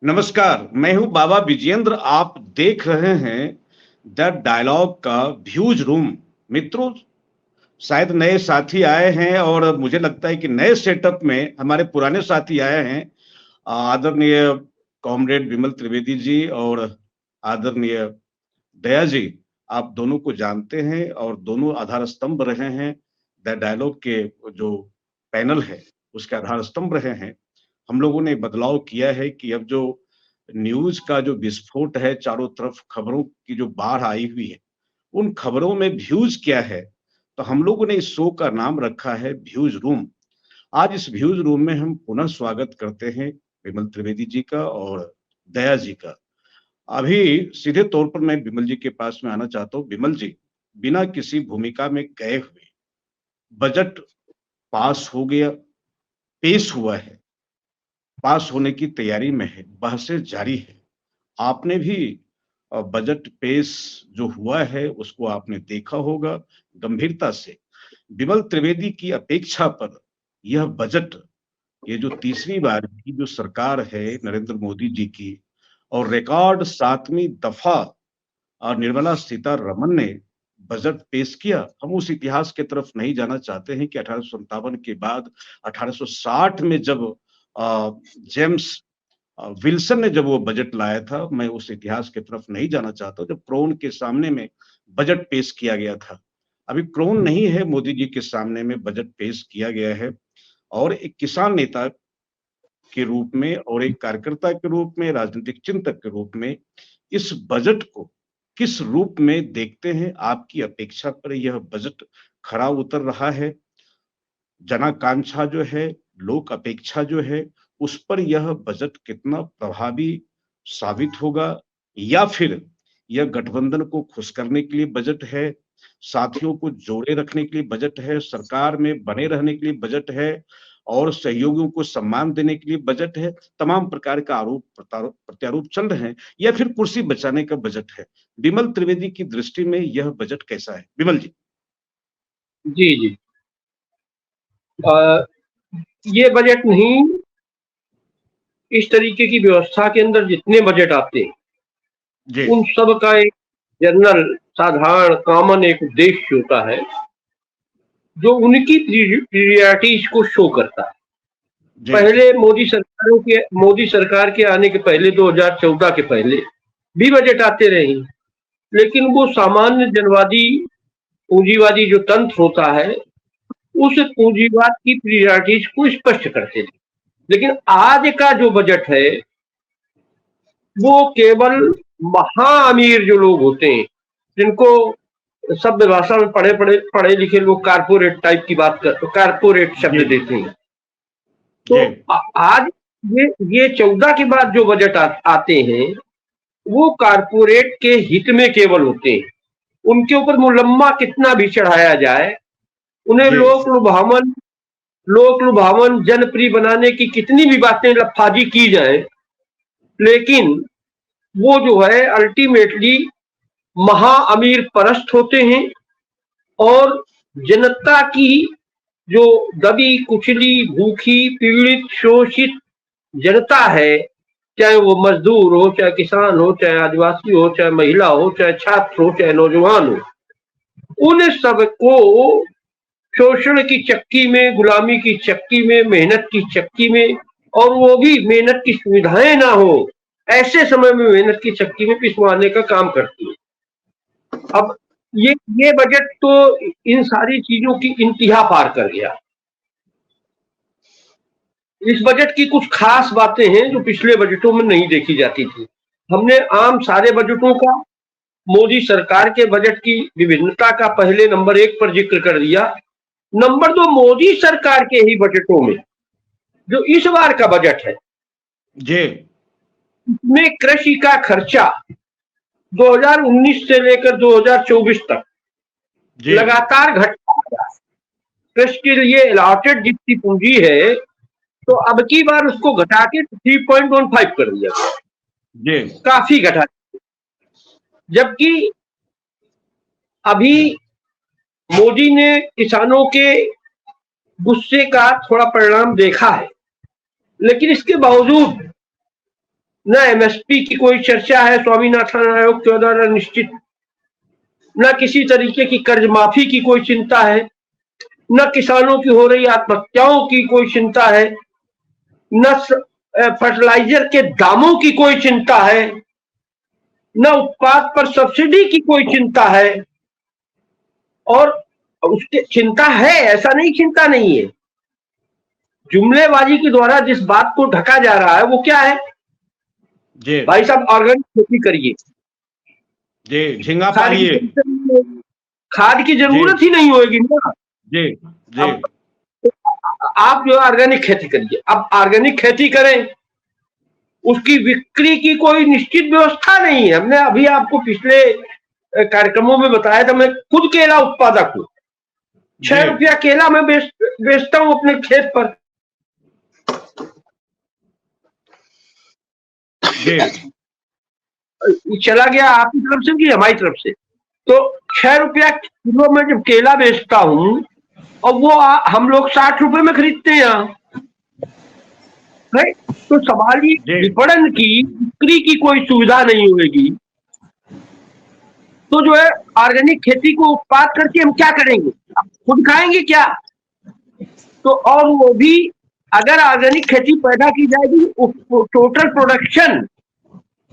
नमस्कार, मैं हूँ बाबा विजेंद्र। आप देख रहे हैं द डायलॉग का व्यूज रूम। मित्रों, शायद नए साथी आए हैं और मुझे लगता है कि नए सेटअप में हमारे पुराने साथी आए हैं। आदरणीय कॉमरेड विमल त्रिवेदी जी और आदरणीय दया जी, आप दोनों को जानते हैं और दोनों आधार स्तंभ रहे हैं। द डायलॉग के जो पैनल है, उसके आधार स्तंभ रहे हैं। हम लोगों ने बदलाव किया है कि अब जो न्यूज़ का जो विस्फोट है, चारों तरफ खबरों की जो बाढ़ आई हुई है, उन खबरों में व्यूज़ क्या है? तो हम लोगों ने इस शो का नाम रखा है व्यूज़ रूम। आज इस व्यूज़ रूम में हम पुनः स्वागत करते हैं विमल त्रिवेदी जी का और दया जी का। अभी सीधे तौर पर मैं विमल जी के पास में आना चाहता हूँ। विमल जी, बिना किसी भूमिका में गए हुए बजट पास हो गया, पेश हुआ है, पास होने की तैयारी में है, बहसें जारी है। आपने भी बजट पेश जो हुआ है उसको आपने देखा होगा गंभीरता से। विमल त्रिवेदी की अपेक्षा पर यह बजट, ये जो तीसरी बार की जो सरकार है नरेंद्र मोदी जी की और रिकॉर्ड 7वीं दफा निर्मला सीतारमन ने बजट पेश किया। हम उस इतिहास की तरफ नहीं जाना चाहते हैं कि 1857 के बाद 1860 में जब जेम्स विल्सन ने जब वो बजट लाया था, मैं उस इतिहास की तरफ नहीं जाना चाहता जब क्रोन के सामने में बजट पेश किया गया था। अभी क्रोन नहीं है, मोदी जी के सामने में बजट पेश किया गया है और एक किसान नेता के रूप में और एक कार्यकर्ता के रूप में, राजनीतिक चिंतक के रूप में इस बजट को किस रूप में देखते हैं? आपकी अपेक्षा पर यह बजट खरा उतर रहा है? जनाकांक्षा जो है, लोक अपेक्षा जो है, उस पर यह बजट कितना प्रभावी साबित होगा या फिर यह गठबंधन को खुश करने के लिए बजट है, साथियों को जोड़े रखने के लिए बजट है, सरकार में बने रहने के लिए बजट है और सहयोगियों को सम्मान देने के लिए बजट है, तमाम प्रकार का आरोप प्रत्यारोप चल रहे हैं या फिर कुर्सी बचाने का बजट है। विमल त्रिवेदी की दृष्टि में यह बजट कैसा है? विमल जी। जी, जी। अ, ये बजट नहीं, इस तरीके की व्यवस्था के अंदर जितने बजट आते हैं, जी, उन सब का एक जनरल, साधारण, कॉमन एक उद्देश्य होता है, जो उनकी प्रायोरिटीज को शो करता है। जी, पहले मोदी सरकार के आने के पहले 2014 के पहले भी बजट आते रहे, लेकिन वो सामान्य जनवादी, पूंजीवादी जो तंत्र होता है, उस पूंजीवाद की प्रायोरिटीज को स्पष्ट करते थे। लेकिन आज का जो बजट है, वो केवल महा अमीर जो लोग होते हैं, जिनको शब्द भाषा में पढ़े लिखे लोग कारपोरेट टाइप की बात कर, कारपोरेट जी, शब्द देते हैं। तो जी, आज ये 14 के बाद जो बजट आते हैं, वो कारपोरेट के हित में केवल होते हैं। उनके ऊपर मुलम्मा कितना भी चढ़ाया जाए, उन्हें जी, लोक लुभावन जनप्रिय बनाने की कितनी भी बातें लफाजी की जाए, लेकिन वो जो है अल्टीमेटली महा अमीर परस्त होते हैं और जनता की जो दबी कुचली भूखी पीड़ित शोषित जनता है, चाहे वो मजदूर हो, चाहे किसान हो, चाहे आदिवासी हो, चाहे महिला हो, चाहे छात्र हो, चाहे नौजवान हो, उन सबको शोषण की चक्की में, गुलामी की चक्की में, मेहनत की चक्की में, और वो भी मेहनत की सुविधाएं ना हो, ऐसे समय में मेहनत की चक्की में पिसवाने का काम करती है। अब ये बजट तो इन सारी चीजों की इंतहा पार कर गया। इस बजट की कुछ खास बातें हैं जो पिछले बजटों में नहीं देखी जाती थी। हमने आम सारे बजटों का, मोदी सरकार के बजट की विभिन्नता का पहले नंबर 1 पर जिक्र कर दिया। नंबर 2, मोदी सरकार के ही बजटों में जो इस बार का बजट है, जी, में कृषि का खर्चा 2019 से लेकर 2024 तक जी, लगातार घटता गया। कृषि के लिए अलॉटेड जितनी पूंजी है, तो अब की बार उसको घटा के 3.15 कर दिया गया, जी, काफी घटा। जबकि अभी मोदी ने किसानों के गुस्से का थोड़ा परिणाम देखा है, लेकिन इसके बावजूद न एमएसपी की कोई चर्चा है स्वामीनाथन आयोग के द्वारा निश्चित, न किसी तरीके की कर्ज माफी की कोई चिंता है, न किसानों की हो रही आत्महत्याओं की कोई चिंता है, न फर्टिलाइजर के दामों की कोई चिंता है, न उत्पाद पर सब्सिडी की कोई चिंता है। और उसकी चिंता है, ऐसा नहीं चिंता नहीं है, जुमलेबाजी के द्वारा जिस बात को ढका जा रहा है वो क्या है जी भाई साहब, ऑर्गेनिक खेती करिए जी, झींगा पालिए, खाद की जरूरत ही नहीं होगी ना। जी जी, आप जो ऑर्गेनिक खेती करिए। अब ऑर्गेनिक खेती करें, उसकी बिक्री की कोई निश्चित व्यवस्था नहीं है। हमने अभी आपको पिछले कार्यक्रमों में बताया था, मैं खुद केला उत्पादक हूं, 6 रुपया केला मैं बेचता हूं अपने खेत पर। चला गया आपकी तरफ से कि हमारी तरफ से? तो 6 रुपया किलो में जब केला बेचता हूं और वो हम लोग 60 रुपए में खरीदते हैं यहाँ, तो सवाल ये विपणन की, बिक्री की कोई सुविधा नहीं होगी तो जो है ऑर्गेनिक खेती को उत्पाद करके हम क्या करेंगे? खुद खाएंगे क्या? तो और वो भी अगर ऑर्गेनिक खेती पैदा की जाएगी, टोटल प्रोडक्शन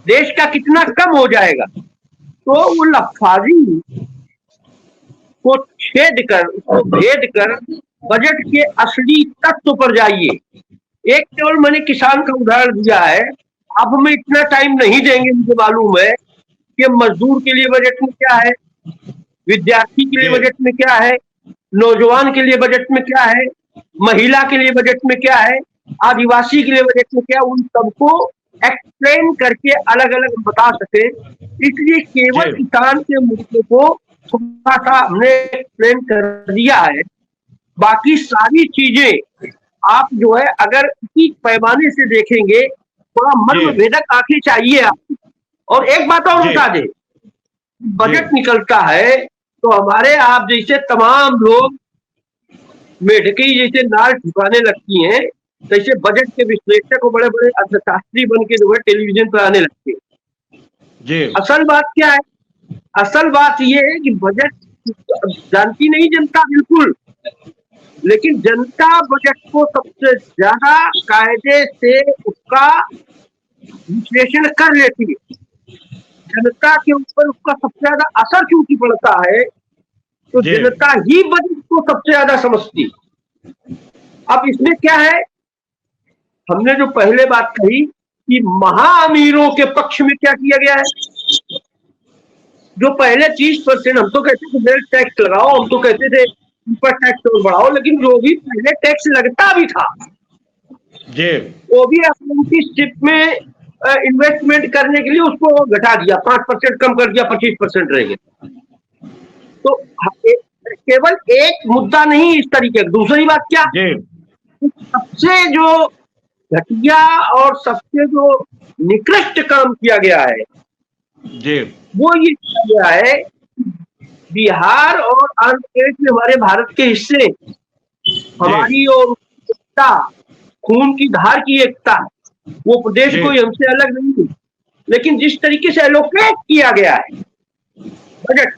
देश का कितना कम हो जाएगा। तो वो लफाजी को छेद कर, उसको भेद कर बजट के असली तत्व पर जाइए। एक केवल मैंने किसान का उदाहरण दिया है, अब हमें इतना टाइम नहीं देंगे, मुझे मालूम है कि मजदूर के लिए बजट में क्या है, विद्यार्थी के लिए बजट में क्या है, नौजवान के लिए बजट में क्या है, महिला के लिए बजट में क्या है, आदिवासी के लिए बजट में क्या, उन सबको एक्सप्लेन करके अलग अलग बता सके। इसलिए केवल किसान के मुद्दे को थोड़ा सा हमने एक्सप्लेन कर दिया है। बाकी सारी चीजें आप जो है अगर इसी पैमाने से देखेंगे, थोड़ा मर्मभेदक आंखें चाहिए आपको। और एक बात और बता दे, बजट निकलता है तो हमारे आप जैसे तमाम लोग मेढकी जैसे नाल ठुकाने लगती हैं, जैसे बजट के विश्लेषक और बड़े बड़े अर्थशास्त्री बन के जो है टेलीविजन पर आने लगते हैं। असल बात क्या है? असल बात यह है कि बजट जानती नहीं जनता बिल्कुल, लेकिन जनता बजट को सबसे ज्यादा कायदे से उसका विश्लेषण कर लेती है। जनता के ऊपर उसका सबसे ज्यादा असर क्योंकि पड़ता है, तो जनता ही बजट को सबसे ज्यादा समझती। अब इसमें क्या है, हमने जो पहले बात कही कि महा अमीरों के पक्ष में क्या किया गया है। जो पहले 30% हम तो कहते थे वेल्थ टैक्स लगाओ, हम तो कहते थे ऊपर टैक्स और बढ़ाओ, लेकिन जो भी पहले टैक्स लगता भी था वो भी अप्रेंटिसशिप में इन्वेस्टमेंट करने के लिए उसको घटा दिया, 5% कम कर दिया, 25% रह गया। तो केवल एक मुद्दा नहीं इस तरीके का। दूसरी बात क्या, सबसे जो घटिया और सबसे जो निकृष्ट काम किया गया है वो ये किया गया है, बिहार और आंध्र प्रदेश में हमारे भारत के हिस्से, हमारी और एकता, खून की धार की एकता, वो प्रदेश कोई हमसे अलग नहीं है, लेकिन जिस तरीके से एलोकेट किया गया है बजट,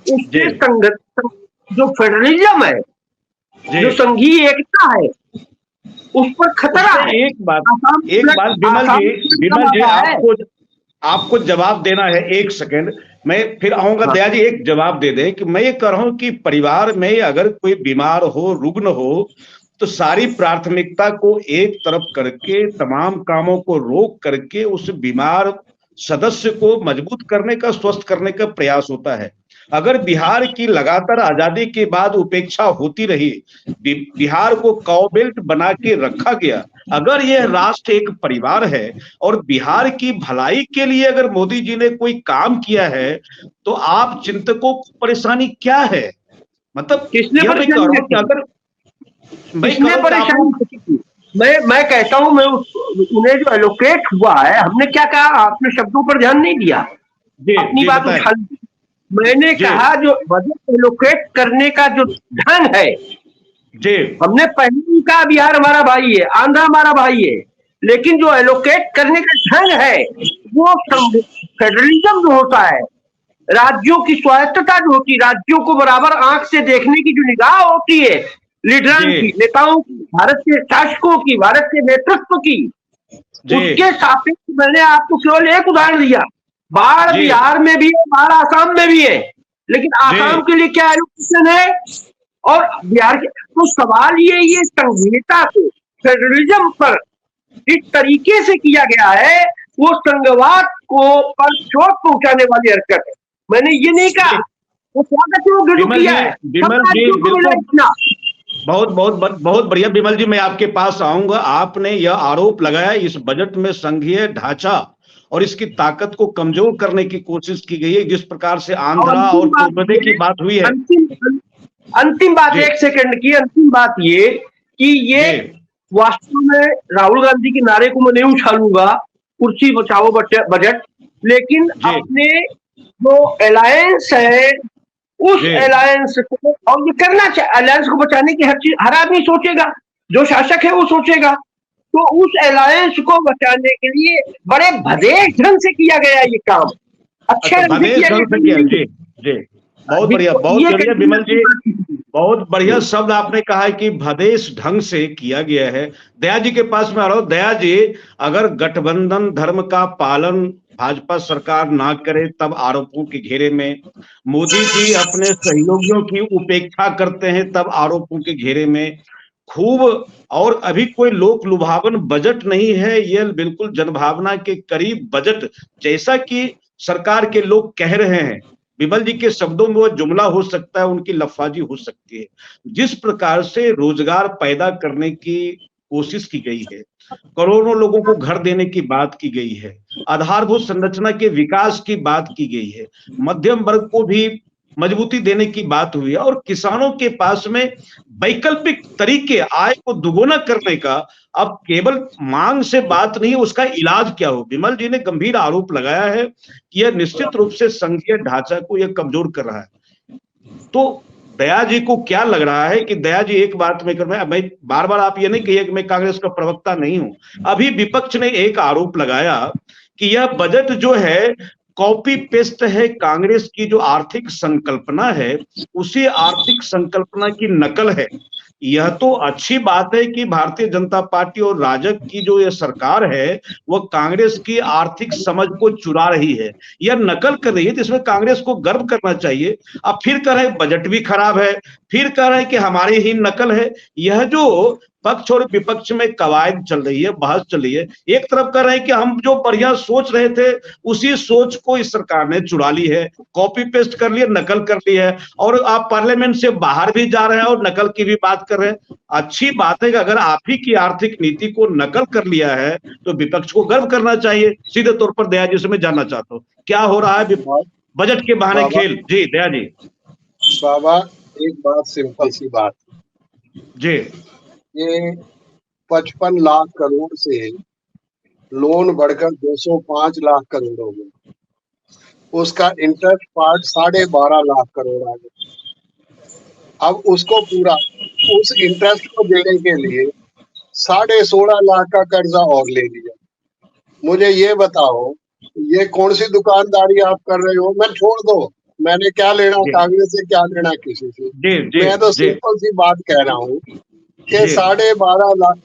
उससे संगठन जो फेडरलिज्म है, जो संघीय एकता है, उस पर खतरा है। एक बात विमल जी, आपको जवाब देना है। 1 सेकंड मैं फिर आऊंगा। दया जी एक जवाब दे दें कि मैं ये कह रहा हूं कि परिवार में अगर कोई बीमार हो, रुग्ण हो, तो सारी प्राथमिकता को एक तरफ करके तमाम कामों को रोक करके उस बीमार सदस्य को मजबूत करने का, स्वस्थ करने का प्रयास होता है। अगर बिहार की लगातार आजादी के बाद उपेक्षा होती रही, बिहार को काउबेल्ट बना के रखा गया, अगर यह राष्ट्र एक परिवार है और बिहार की भलाई के लिए अगर मोदी जी ने कोई काम किया है, तो आप चिंतकों को परेशानी क्या है? मतलब किसने परेशानी? मैं कहता हूं, मैं उन्हें जो एलोकेट हुआ है, हमने क्या कहा, आपने शब्दों पर ध्यान नहीं दिया, अपनी बात उठा ली। मैंने कहा जो बजट एलोकेट करने का जो ढंग है, हमने पहले ही कहा बिहार हमारा भाई है, आंध्र हमारा भाई है, लेकिन जो एलोकेट करने का ढंग है वो फेडरलिज्म जो होता है, राज्यों की स्वायत्तता जो होती है, राज्यों को बराबर आंख से देखने की जो निगाह होती है लीडरान की, नेताओं की, भारत के शासकों की, भारत के नेतृत्व की, उसके सापेक्ष मैंने आपको केवल एक उदाहरण दिया। बाढ़ बिहार में भी है, बाढ़ आसाम में भी है, लेकिन आसाम के लिए क्या एलोकेशन है और बिहार के, तो सवाल ये संघीयता को फेडरलिज्म पर जिस तरीके से किया गया है वो संघवाद को पर चोट पहुंचाने वाली हरकत है। मैंने ये नहीं कहा वो स्वागत है, वो गिरफ्त किया है। बहुत बहुत बहुत बढ़िया विमल जी, मैं आपके पास आऊंगा। आपने यह आरोप लगाया इस बजट में संघीय ढांचा और इसकी ताकत को कमजोर करने की कोशिश की गई है, जिस प्रकार से आंध्रा और पूर्वोदय की बात हुई है। अंतिम बात, एक सेकंड की अंतिम बात ये कि ये वास्तव में राहुल गांधी के नारे को मैं नहीं उछालूंगा, कुर्सी बचाओ बजट, लेकिन अपने जो अलायंस है उस अलायंस को, और ये करना चाहिए, अलायंस को बचाने की हर चीज हर आदमी सोचेगा, जो शासक है वो सोचेगा, तो उस अलायंस को बचाने के लिए बड़े भदेश ढंग से किया गया ये काम, अच्छे ढंग से किया गया। बहुत बढ़िया विमल जी, बहुत बढ़िया शब्द आपने कहा है कि भदेश ढंग से किया गया है। दया जी के पास में आ रहा हूं। दया जी, अगर गठबंधन धर्म का पालन भाजपा सरकार ना करे तब आरोपों के घेरे में, मोदी जी अपने सहयोगियों की उपेक्षा करते हैं तब आरोपों के घेरे में, खूब, और अभी कोई लोक लुभावन बजट नहीं है, यह बिल्कुल जनभावना के करीब बजट जैसा कि सरकार के लोग कह रहे हैं। विमल जी के शब्दों में वो जुमला हो सकता है, उनकी लफाजी हो सकती है। जिस प्रकार से रोजगार पैदा करने की कोशिश की गई है, करोड़ों लोगों को घर देने की बात की गई है, आधारभूत संरचना के विकास की बात की गई है, मध्यम वर्ग को भी मजबूती देने की बात हुई है, और किसानों के पास में वैकल्पिक तरीके आय को दुगुना करने का, अब केवल मांग से बात नहीं, उसका इलाज क्या हो। विमल जी ने गंभीर आरोप लगाया है कि यह निश्चित रूप से संघीय ढांचा को यह कमजोर कर रहा है। तो दया जी को क्या लग रहा है कि दया जी, एक बात में मैं बार बार, आप ये नहीं कहिए कि मैं कांग्रेस का प्रवक्ता नहीं हूं, अभी विपक्ष ने एक आरोप लगाया कि यह बजट जो है कॉपी पेस्ट है, कांग्रेस की जो आर्थिक संकल्पना है उसी आर्थिक संकल्पना की नकल है। यह तो अच्छी बात है कि भारतीय जनता पार्टी और राजग की जो ये सरकार है वह कांग्रेस की आर्थिक समझ को चुरा रही है, यह नकल कर रही है, तो इसमें कांग्रेस को गर्व करना चाहिए। अब फिर कह रहे हैं बजट भी खराब है, फिर कह रहे हैं कि हमारी ही नकल है। यह जो पक्ष और विपक्ष में कवायद चल रही है, बहस चल रही है, एक तरफ कर रहे हैं कि हम जो बढ़िया सोच रहे थे उसी सोच को इस सरकार ने चुरा ली है, कॉपी पेस्ट कर लिया, नकल कर ली है, और आप पार्लियामेंट से बाहर भी जा रहे हैं और नकल की भी बात कर रहे हैं। अच्छी बात है कि अगर आप ही की आर्थिक नीति को नकल कर लिया है तो विपक्ष को गर्व करना चाहिए। सीधे तौर पर दया जी से मैं जानना चाहता हूँ क्या हो रहा है बजट के बहाने खेल। जी दया जी। बाबा एक बात, सिंपल सी बात जी, ये 55 लाख करोड़ से लोन बढ़कर 205 लाख करोड़ हो गए, उसका इंटरेस्ट पार्ट 12.5 लाख करोड़ आ गया। अब उसको पूरा, उस इंटरेस्ट को देने के लिए 16.5 लाख का कर्जा और ले लिया। मुझे ये बताओ, ये कौन सी दुकानदारी आप कर रहे हो? मैं छोड़ दो, मैंने क्या लेना कांग्रेस से, क्या लेना किसी से। मैं तो सिंपल सी बात कह रहा हूँ कि 12.5 लाख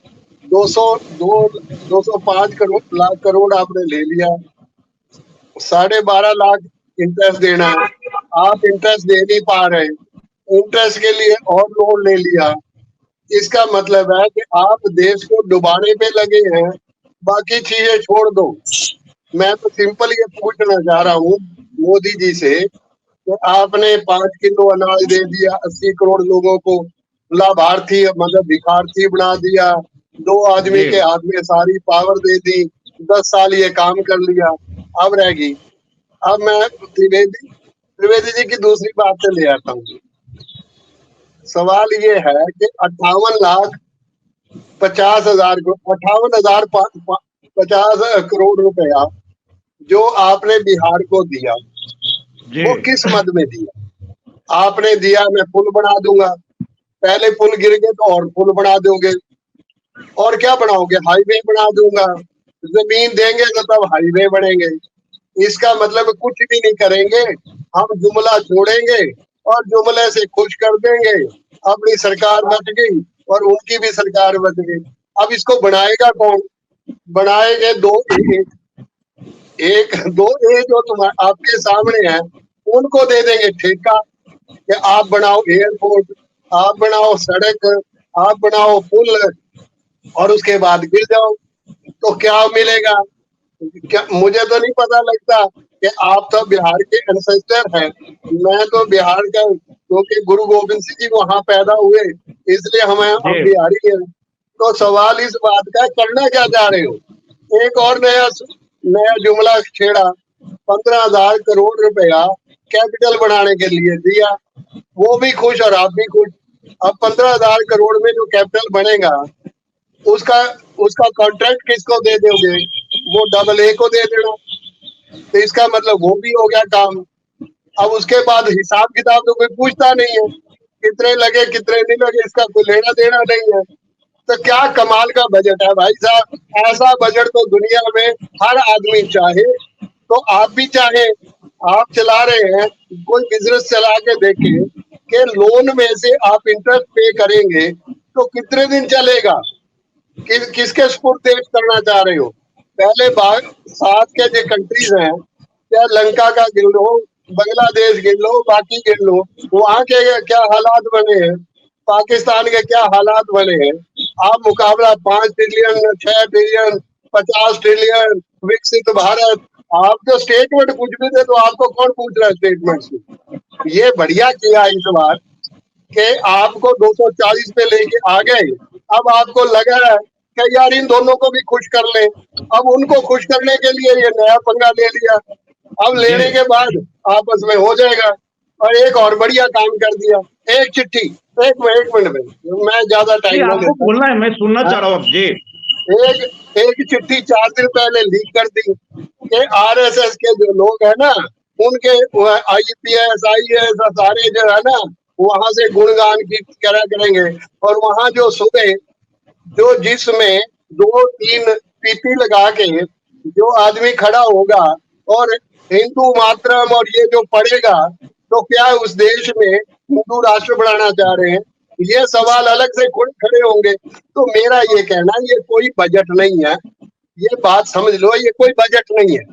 205 लाख करोड़ आपने ले लिया, 12.5 लाख इंटरेस्ट देना है, आप इंटरेस्ट दे नहीं पा रहे, इंटरेस्ट के लिए और लोन ले लिया। इसका मतलब है कि आप देश को डुबाने पे लगे हैं, बाकी चीजें छोड़ दो। मैं तो सिंपल ये पूछना चाह रहा हूँ मोदी जी से कि आपने 5 किलो अनाज दे दिया, 80 करोड़ लोगों को लाभार्थी मतलब भिखार्थी बना दिया, 2 आदमी के हाथ में सारी पावर दे दी, 10 साल ये काम कर लिया, अब रहेगी। अब मैं त्रिवेदी जी की दूसरी बात से ले आता हूँ। सवाल ये है कि 58 करोड़ रुपया जो आपने बिहार को दिया वो किस मद में दिया? आपने दिया मैं पुल बना दूंगा, पहले पुल गिर गए तो और पुल बना दोगे, और क्या बनाओगे? हाईवे बना दूंगा। जमीन देंगे तो तब हाईवे बनेंगे। इसका मतलब कुछ भी नहीं करेंगे, हम जुमला छोड़ेंगे और जुमले से खुश कर देंगे। अपनी सरकार बच गई और उनकी भी सरकार बच गई। अब इसको बनाएगा कौन? बनाएंगे दो एक दो जो तुम्हारे आपके सामने है, उनको दे देंगे ठेका कि आप बनाओ एयरपोर्ट, आप बनाओ सड़क, आप बनाओ पुल, और उसके बाद गिर जाओ तो क्या मिलेगा? क्या मुझे तो नहीं पता लगता कि आप तो बिहार के एंसेस्टर हैं। मैं तो बिहार का, क्योंकि गुरु गोविंद सिंह जी वहां पैदा हुए, इसलिए हम बिहारी हैं। तो सवाल इस बात का, करना क्या चाह रहे हो? एक और नया जुमला छेड़ा, 15,000 करोड़ रुपया कैपिटल बनाने के लिए दिया, वो भी खुश और आप भी खुश। अब 15,000 करोड़ में जो कैपिटल बनेगा, उसका उसका कॉन्ट्रैक्ट किसको दे दोगे? वो AA को दे देना। तो इसका मतलब वो भी हो गया काम। अब उसके बाद हिसाब किताब तो कोई पूछता नहीं है, कितने लगे कितने नहीं लगे, इसका कोई लेना देना नहीं है। तो क्या कमाल का बजट है भाई साहब। ऐसा बजट तो दुनिया में हर आदमी चाहे, तो आप भी चाहे। आप चला रहे हैं, कोई बिजनेस चला के देखें कि लोन में से आप इंटरेस्ट पे करेंगे तो कितने दिन चलेगा? किसके सुपुर्द देश करना चाह रहे हो? पहले साथ के जो कंट्रीज हैं, क्या लंका का गिन लो, बांग्लादेश गिन लो, बाकी गिन लो, वहां के क्या हालात बने हैं, पाकिस्तान के क्या हालात बने हैं। आप मुकाबला 5 ट्रिलियन, 6 ट्रिलियन, 50 ट्रिलियन, विकसित भारत, आप जो स्टेटमेंट कुछ भी दे तो आपको कौन पूछ रहा है स्टेटमेंट से? ये बढ़िया किया इस बार कि आपको 240 पे लेके आ गए। अब आपको लगा है कि यार इन दोनों को भी खुश कर ले। अब उनको खुश करने के लिए ये नया पंगा ले लिया। अब लेने के बाद आपस में हो जाएगा। और एक और बढ़िया काम कर दिया, एक चिट्ठी, एक मिनट में, मैं ज्यादा टाइम ना आपको बोलना है, मैं सुनना चाह रहा हूँ जी। एक चिट्ठी 4 दिन पहले लीक कर दी कि RSS के जो लोग है ना, उनके IPS IAS सारे जो है ना, वहां से गुणगान की करेंगे। और वहां जो सुबह जो जिसमें 2-3 पीपी लगा के जो आदमी खड़ा होगा और हिंदू मातरम और ये जो पढ़ेगा, तो क्या उस देश में हिंदू राष्ट्र बनाना चाह रहे हैं? ये सवाल अलग से खड़े होंगे। तो मेरा ये कहना, ये कोई बजट नहीं है, ये बात समझ लो, ये कोई बजट नहीं है,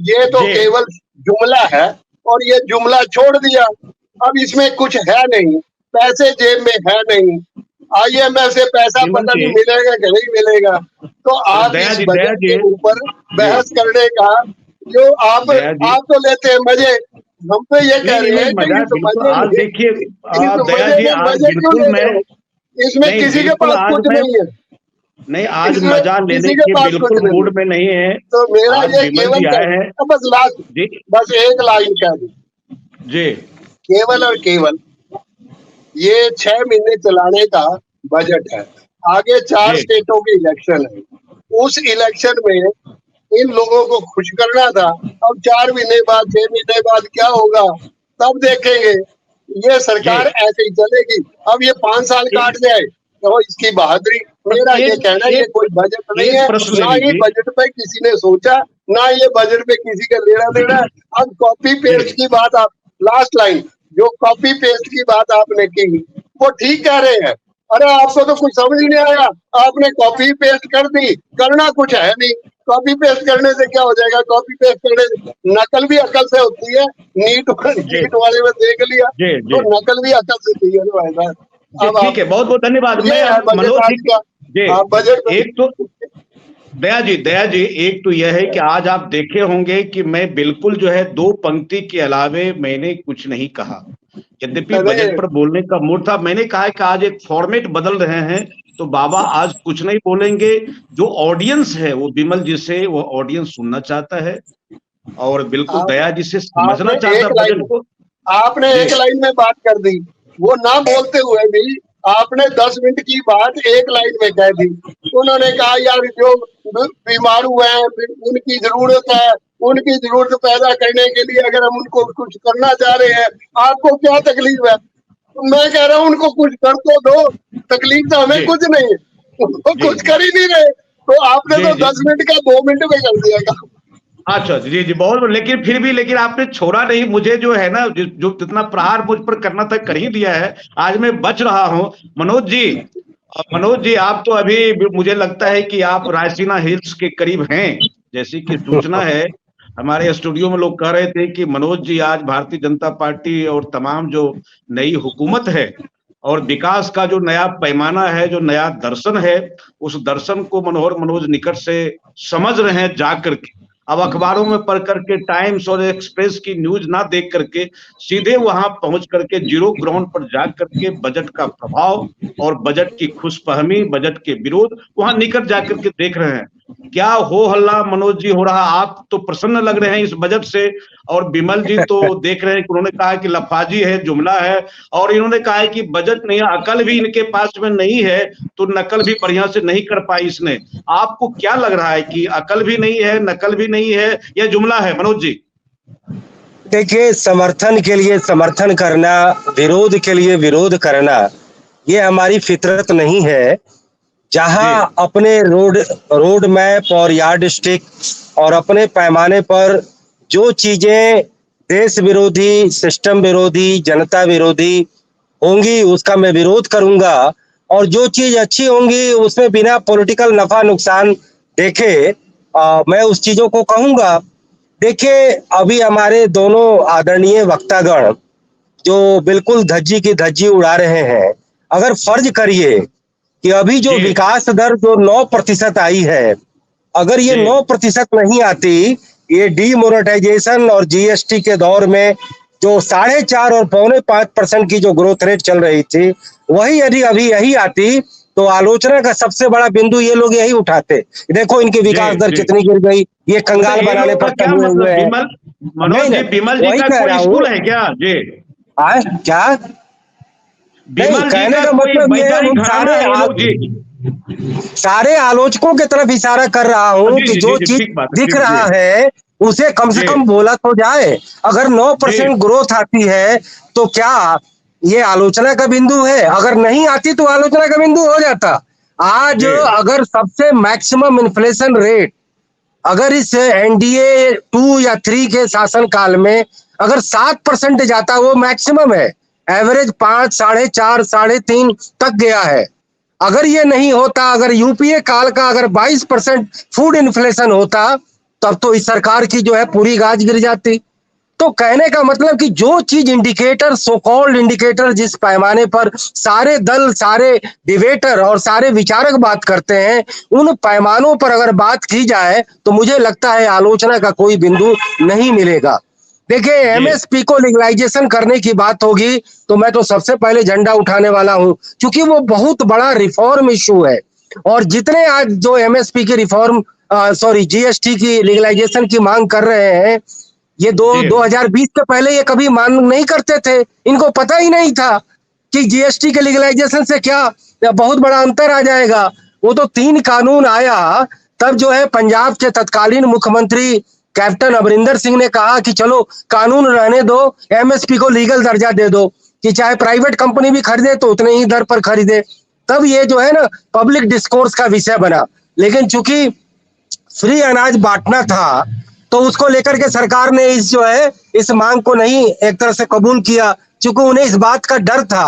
ये तो केवल जुमला है। और ये जुमला छोड़ दिया, अब इसमें कुछ है नहीं, पैसे जेब में है नहीं, IMF से पैसा पता नहीं मिलेगा कि नहीं मिलेगा। तो आप इस बजट के ऊपर बहस करने का, जो आप तो लेते हैं मजे, हम तो ये कह रहे हैं कि इसमें किसी के पास कुछ नहीं है। नहीं, आज मजा लेने के बिल्कुल मूड में नहीं है। तो मेरा ये केवल है, बस लास्ट बस एक लाइन कह दी जी, केवल और केवल ये 6 महीने चलाने का बजट है। आगे 4 स्टेटों के इलेक्शन है, उस इलेक्शन में इन लोगों को खुश करना था। अब 4 महीने बाद, 6 महीने बाद क्या होगा तब देखेंगे। ये सरकार ऐसे ही चलेगी। अब ये 5 साल काट जाए तो इसकी बहादुरी। मेरा ये कहना, ये कोई बजट नहीं है, ना ये बजट पे किसी ने सोचा, ना ये बजट पे किसी का लेना देना। अब कॉपी पेस्ट की बात, आप लास्ट लाइन जो कॉपी पेस्ट की बात आपने की, वो ठीक कह रहे हैं। अरे आपको तो कुछ समझ ही नहीं आया, आपने कॉपी पेस्ट कर दी, करना कुछ है नहीं। कॉपी पेस्ट करने से क्या हो जाएगा? कॉपी पेस्ट करने से नकल भी अकल से होती है। नीट वाले में देख लिया, तो नकल भी अकल से होती है भाई साहब। अब ठीक है, बहुत बहुत धन्यवाद। मैं मनोज जी, बजट एक तो दया जी एक तो यह है कि आज आप देखे होंगे कि मैं बिल्कुल जो है 2 पंक्ति के अलावे मैंने कुछ नहीं कहा। यद्यपि बजट पर बोलने का मूड था, मैंने कहा कि आज एक फॉर्मेट बदल रहे हैं, तो बाबा आज कुछ नहीं बोलेंगे। जो ऑडियंस है वो विमल जी से, वो ऑडियंस सुनना चाहता है और बिल्कुल दया जी से समझना चाहता है बजट को। आपने एक लाइन में बात कर दी, वो ना बोलते हुए भी आपने 10 मिनट की बात एक लाइन में कह दी। उन्होंने कहा यार जो बीमार हुए हैं उनकी जरूरत है, उनकी जरूरत पैदा करने के लिए अगर हम उनको कुछ करना चाह रहे हैं, आपको क्या तकलीफ है? मैं कह रहा हूँ उनको कुछ कर तो दो, तकलीफ तो हमें कुछ नहीं है। वो कुछ कर ही नहीं रहे, तो आपने तो 10 मिनट का 2 मिनट में कर दिया काम। अच्छा जी जी, बहुत, लेकिन फिर भी, लेकिन आपने छोड़ा नहीं मुझे, जो है ना, जो जितना प्रहार मुझ पर करना था कर ही दिया है। आज मैं बच रहा हूँ। मनोज जी, आप तो अभी मुझे लगता है कि आप रायसीना हिल्स के करीब हैं, जैसी कि सूचना है। हमारे स्टूडियो में लोग कह रहे थे कि मनोज जी आज भारतीय जनता पार्टी और तमाम जो नई हुकूमत है और विकास का जो नया पैमाना है, जो नया दर्शन है, उस दर्शन को मनोहर मनोज निकट से समझ रहे हैं जा करके। अब अखबारों में पढ़ करके, टाइम्स और एक्सप्रेस की न्यूज ना देख करके सीधे वहां पहुंच करके जीरो ग्राउंड पर जा करके बजट का प्रभाव और बजट की खुशफहमी, बजट के विरोध वहां निकट जाकर के देख रहे हैं। क्या हो हल्ला मनोज जी हो रहा? आप तो प्रसन्न लग रहे हैं इस बजट से, और विमल जी तो देख रहे हैं कि उन्होंने कहा कि लफाजी है, जुमला है, और इन्होंने कहा है कि बजट नहीं है, अकल भी इनके पास में नहीं है, तो नकल भी बढ़िया से नहीं कर पाई इसने। आपको क्या लग रहा है कि अकल भी नहीं है, नकल भी नहीं है, या जुमला है मनोज जी? देखिए, समर्थन के लिए समर्थन करना, विरोध के लिए विरोध करना, ये हमारी फितरत नहीं है। जहां अपने रोड मैप और यार्ड स्टिक और अपने पैमाने पर जो चीजें देश विरोधी, सिस्टम विरोधी, जनता विरोधी होंगी उसका मैं विरोध करूंगा, और जो चीज अच्छी होंगी उसमें बिना पॉलिटिकल नफा नुकसान देखे मैं उस चीजों को कहूंगा। देखिए, अभी हमारे दोनों आदरणीय वक्तागण जो बिल्कुल धज्जी की धज्जी उड़ा रहे हैं, अगर फर्ज करिए कि अभी जो विकास दर जो 9% आई है, अगर ये 9% नहीं आती, ये डीमोनेटाइजेशन और जीएसटी के दौर में जो 4.5 और 4.5% की जो ग्रोथ रेट चल रही थी, वही यदि अभी यही आती तो आलोचना का सबसे बड़ा बिंदु ये लोग यही उठाते। देखो इनकी विकास दर कितनी गिर गई, ये कंगाल बनाने पर तुले हुए हैं। मनोज जी, विमल जी का कोई स्कूल है क्या जी? क्या नहीं, कहने का मतलब ये है, सारे आलोचकों की तरफ इशारा कर रहा हूं कि जो चीज दिख रहा है उसे कम से कम बोला तो जाए। अगर 9% ग्रोथ आती है तो क्या ये आलोचना का बिंदु है? अगर नहीं आती तो आलोचना का बिंदु हो जाता। आज अगर सबसे मैक्सिमम इन्फ्लेशन रेट अगर इस एनडीए 2 या 3 के शासन काल में अगर 7% जाता, वो मैक्सिमम है। एवरेज 5, 4.5, 3.5 तक गया है। अगर ये नहीं होता, अगर यूपीए काल का अगर 22% फूड इन्फ्लेशन होता, तब तो इस सरकार की जो है पूरी गाज गिर जाती। तो कहने का मतलब कि जो चीज इंडिकेटर, सो कॉल्ड इंडिकेटर, जिस पैमाने पर सारे दल, सारे डिबेटर और सारे विचारक बात करते हैं, उन पैमानों पर अगर बात की जाए तो मुझे लगता है आलोचना का कोई बिंदु नहीं मिलेगा। देखिए, एमएसपी को लीगलाइजेशन करने की बात होगी तो मैं तो सबसे पहले झंडा उठाने वाला हूं, क्योंकि वो बहुत बड़ा रिफॉर्म इशू है। और जितने आज जो एमएसपी की रिफॉर्म, जीएसटी की लीगलाइजेशन की मांग कर रहे हैं, ये 2020 से पहले ये कभी मांग नहीं करते थे। इनको पता ही नहीं था कि जीएसटी के लीगलाइजेशन से क्या बहुत बड़ा अंतर आ जाएगा। वो तो 3 कानून आया, तब जो है पंजाब के तत्कालीन मुख्यमंत्री कैप्टन अमरिंदर सिंह ने कहा कि चलो कानून रहने दो, एमएसपी को लीगल दर्जा दे दो, कि चाहे प्राइवेट कंपनी भी खरीदे तो उतने ही दर पर खरीदे। तब ये जो है ना पब्लिक डिस्कोर्स का विषय बना। लेकिन चूंकि फ्री अनाज बांटना था तो उसको लेकर के सरकार ने इस मांग को नहीं एक तरह से कबूल किया, क्योंकि उन्हें इस बात का डर था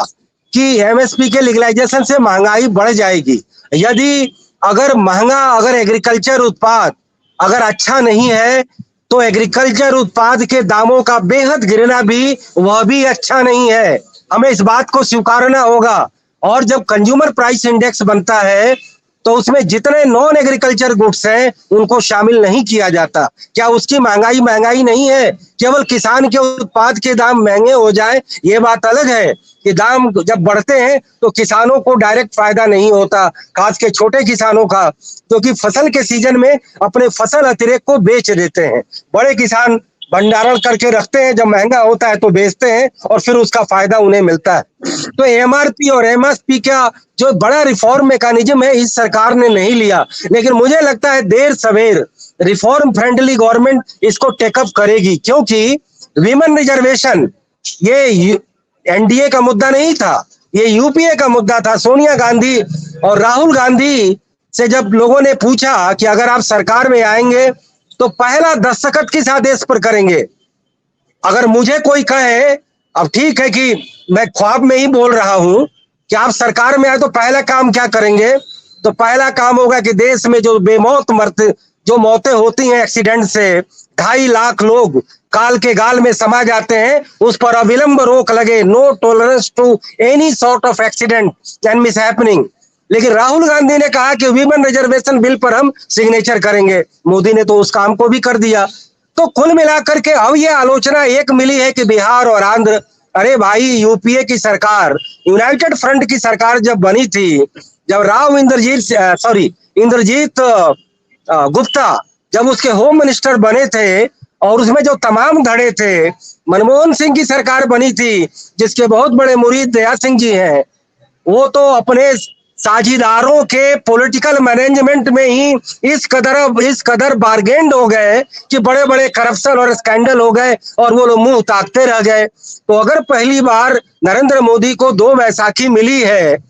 कि एमएसपी के लीगलाइजेशन से महंगाई बढ़ जाएगी। यदि अगर एग्रीकल्चर उत्पाद अगर अच्छा नहीं है तो एग्रीकल्चर उत्पाद के दामों का बेहद गिरना भी वह भी अच्छा नहीं है। हमें इस बात को स्वीकारना होगा। और जब कंज्यूमर प्राइस इंडेक्स बनता है तो उसमें जितने नॉन एग्रीकल्चर गुड्स हैं उनको शामिल नहीं किया जाता। क्या उसकी महंगाई नहीं है? केवल किसान के उत्पाद के दाम महंगे हो जाए ये बात अलग है, कि दाम जब बढ़ते हैं तो किसानों को डायरेक्ट फायदा नहीं होता, खास के छोटे किसानों का, क्योंकि फसल के सीजन में अपने फसल अतिरेक को बेच देते हैं। बड़े किसान भंडारण करके रखते हैं, जब महंगा होता है तो बेचते हैं और फिर उसका फायदा उन्हें मिलता है। तो एमआरपी और एमएसपी का जो बड़ा रिफॉर्म मैकेनिज्म है इस सरकार ने नहीं लिया, लेकिन मुझे लगता है देर सवेर रिफॉर्म फ्रेंडली गवर्नमेंट इसको टेकअप करेगी, क्योंकि विमेन रिजर्वेशन ये एनडीए का मुद्दा नहीं था। ये यूपीए का मुद्दा था। सोनिया गांधी और राहुल गांधी से जब लोगों ने पूछा कि अगर आप सरकार में आएंगे तो पहला दस्तखत किस आदेश पर करेंगे, अगर मुझे कोई कहे, अब ठीक है कि मैं ख्वाब में ही बोल रहा हूं कि आप सरकार में आए तो पहला काम क्या करेंगे, तो पहला काम होगा कि देश में जो बेमौत मरते, जो मौतें होती हैं एक्सीडेंट से, 2.5 लाख लोग काल के गाल में समा जाते हैं, उस पर अविलंब रोक लगे। No tolerance to any sort of accident and mishappening. लेकिन राहुल गांधी ने कहा कि वीमेन रिजर्वेशन बिल पर हम सिग्नेचर करेंगे। मोदी ने तो उस काम को भी कर दिया। तो कुल मिलाकर के अब ये आलोचना एक मिली है कि बिहार और आंध्र, अरे भाई यूपीए की सरकार, यूनाइटेड फ्रंट की सरकार जब बनी थी, जब राव इंद्रजीत गुप्ता जब उसके होम मिनिस्टर बने थे और उसमें जो तमाम धड़े थे, मनमोहन सिंह की सरकार बनी थी जिसके बहुत बड़े मुरीद दया सिंह जी हैं, वो तो अपने साझीदारों के पॉलिटिकल मैनेजमेंट में ही इस कदर बार्गेंड हो गए कि बड़े बड़े करप्शन और स्कैंडल हो गए और वो लोग मुंह ताकते रह गए। तो अगर पहली बार नरेंद्र मोदी को 2 बैसाखी मिली है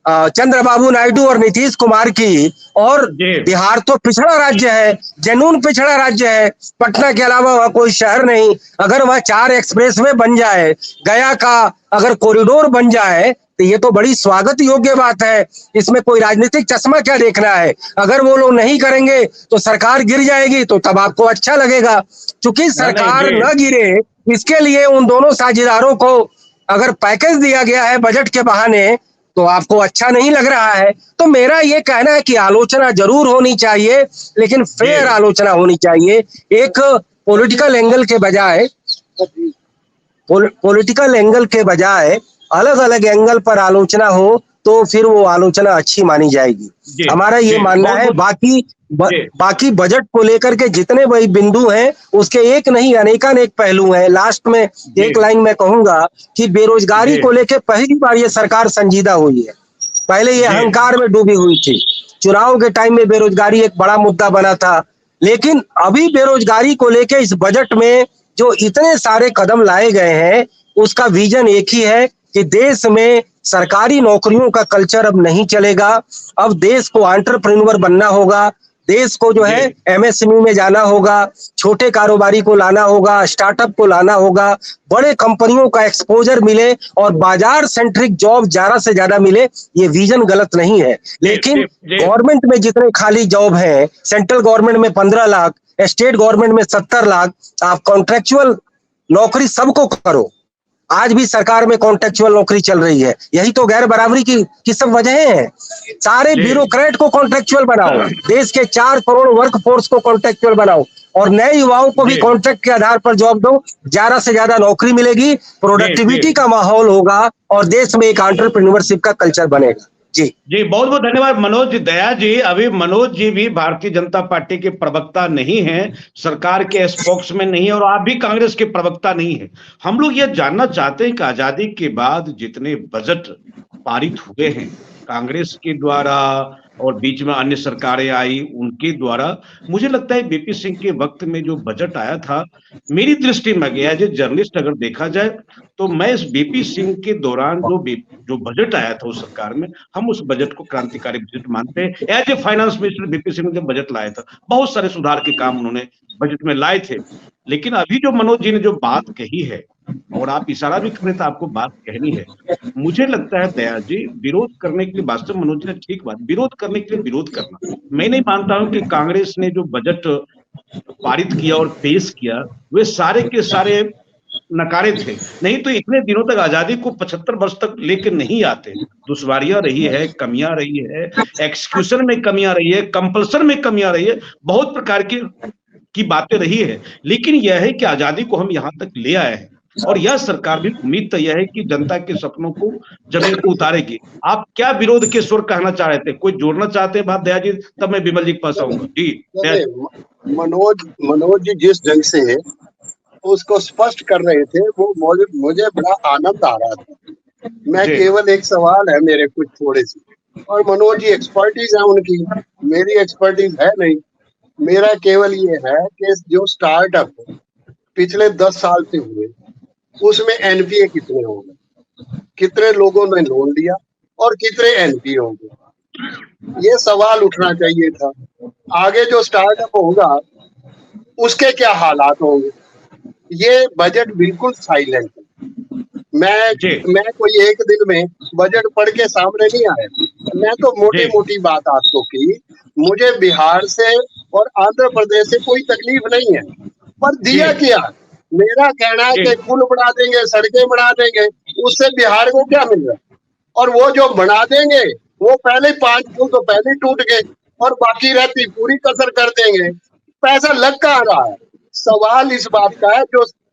चंद्रबाबू नायडू और नीतीश कुमार की, और बिहार तो पिछड़ा राज्य है, जेनून पिछड़ा राज्य है, पटना के अलावा वहां कोई शहर नहीं, अगर वह 4 एक्सप्रेसवे बन जाए, गया का अगर कॉरिडोर बन जाए तो ये तो बड़ी स्वागत योग्य बात है। इसमें कोई राजनीतिक चश्मा क्या देखना है। अगर वो लोग नहीं करेंगे तो सरकार गिर जाएगी, तो तब आपको अच्छा लगेगा। चूंकि सरकार न गिरे इसके लिए उन दोनों साझीदारों को अगर पैकेज दिया गया है बजट के बहाने, तो आपको अच्छा नहीं लग रहा है। तो मेरा ये कहना है कि आलोचना जरूर होनी चाहिए, लेकिन फेयर आलोचना होनी चाहिए। एक पॉलिटिकल एंगल के बजाय अलग अलग एंगल पर आलोचना हो तो फिर वो आलोचना अच्छी मानी जाएगी। हमारा ये मानना है। बाकी बजट को लेकर के जितने वही बिंदु हैं उसके एक नहीं अनेकानेक पहलू हैं। लास्ट में एक लाइन में कहूंगा कि बेरोजगारी को लेकर पहली बार ये सरकार संजीदा हुई है। पहले ये अहंकार में डूबी हुई थी। चुनाव के टाइम में बेरोजगारी एक बड़ा मुद्दा बना था, लेकिन अभी बेरोजगारी को लेकर इस बजट में जो इतने सारे कदम लाए गए हैं उसका विजन एक ही है कि देश में सरकारी नौकरियों का कल्चर अब नहीं चलेगा। अब देश को एंटरप्रेन्योर बनना होगा, देश को जो है एमएसएमई में जाना होगा, छोटे कारोबारी को लाना होगा, स्टार्टअप को लाना होगा, बड़े कंपनियों का एक्सपोजर मिले और बाजार सेंट्रिक जॉब ज्यादा से ज्यादा मिले। ये विजन गलत नहीं है, लेकिन गवर्नमेंट में जितने खाली जॉब हैं, सेंट्रल गवर्नमेंट में 15 लाख, स्टेट गवर्नमेंट में 70 लाख, आप कॉन्ट्रेक्चुअल नौकरी सबको करो। आज भी सरकार में कॉन्ट्रेक्चुअल नौकरी चल रही है। यही तो गैर बराबरी की सब वजह है। सारे ब्यूरोक्रेट को कॉन्ट्रेक्चुअल बनाओ, देश के 4 करोड़ वर्क फोर्स को कॉन्ट्रेक्चुअल बनाओ और नए युवाओं को भी कॉन्ट्रैक्ट के आधार पर जॉब दो। ज्यादा से ज्यादा नौकरी मिलेगी, प्रोडक्टिविटी का माहौल होगा और देश में एक एंटरप्रेन्योरशिप का कल्चर बनेगा। जी बहुत बहुत धन्यवाद मनोज दया जी। अभी मनोज जी भी भारतीय जनता पार्टी के प्रवक्ता नहीं है, सरकार के स्पोक्समैन नहीं है और आप भी कांग्रेस के प्रवक्ता नहीं है। हम लोग यह जानना चाहते हैं कि आजादी के बाद जितने बजट पारित हुए हैं कांग्रेस के द्वारा और बीच में अन्य सरकारें आई उनके द्वारा, मुझे लगता है बीपी सिंह के वक्त में जो बजट आया था, मेरी दृष्टि में गया जो जर्नलिस्ट अगर देखा जाए तो मैं इस बीपी सिंह के दौरान जो बजट आया था उस सरकार में, हम उस बजट को क्रांतिकारी बजट मानते हैं। As a finance minister BP Singh ने जब बजट लाया था बहुत सारे सुधार के काम उन्होंने बजट में लाए थे। लेकिन अभी जो मनोज जी ने जो बात कही है और आप इशारा भी करें तो आपको बात कहनी है, मुझे लगता है दया जी विरोध करने के लिए, वास्तव में मनोज जी ने ठीक बात, विरोध करने के लिए विरोध करना, मैं नहीं मानता हूं कि कांग्रेस ने जो बजट पारित किया और पेश किया वे सारे के सारे नकारे थे। नहीं तो इतने दिनों तक आजादी को 75 वर्ष तक लेकर नहीं आते। दुश्वारियां रही है, कमियां रही है, एक्सक्यूशन में कमियां रही है, कंपल्सन में कमियां रही है, बहुत प्रकार की बातें रही है, लेकिन यह है कि आजादी को हम यहाँ तक ले आए हैं और यह सरकार भी उम्मीद तो यह है कि जनता के सपनों को जमीन को उतारेगी। आप क्या विरोध के स्वर कहना चाह रहे थे, कोई जोड़ना चाहते हैं बात दया जी, तब मैं विमल जी के पास आऊंगा। जी मनोज जी जिस ढंग से उसको स्पष्ट कर रहे थे वो मुझे बड़ा आनंद आ रहा था। मैं केवल एक सवाल है मेरे कुछ थोड़े से, और मनोज जी एक्सपर्टीज है उनकी, मेरी एक्सपर्टीज है नहीं। मेरा केवल ये है कि जो स्टार्टअप पिछले 10 साल से हुए उसमें एनपीए कितने हो गए, कितने लोगों ने लोन लिया और कितने एनपी होंगे। ये सवाल उठना चाहिए था। आगे जो स्टार्टअप होगा उसके क्या हालात होंगे। ये बजट बिल्कुल साइलेंट है। मैं कोई एक दिन में बजट पढ़ के सामने नहीं आया। मैं तो मोटी मोटी बात आपको की। मुझे बिहार से और आंध्र प्रदेश से कोई तकलीफ नहीं है, पर दिया क्या। मेरा कहना है कि पुल बना देंगे, सड़कें बना देंगे, उससे बिहार को क्या मिल रहा है। और वो जो बना देंगे वो पहले 5 पुल तो पहले टूट गए और बाकी रहती पूरी कसर कर देंगे। पैसा लग कहाँ रहा है। सवाल इस बात का है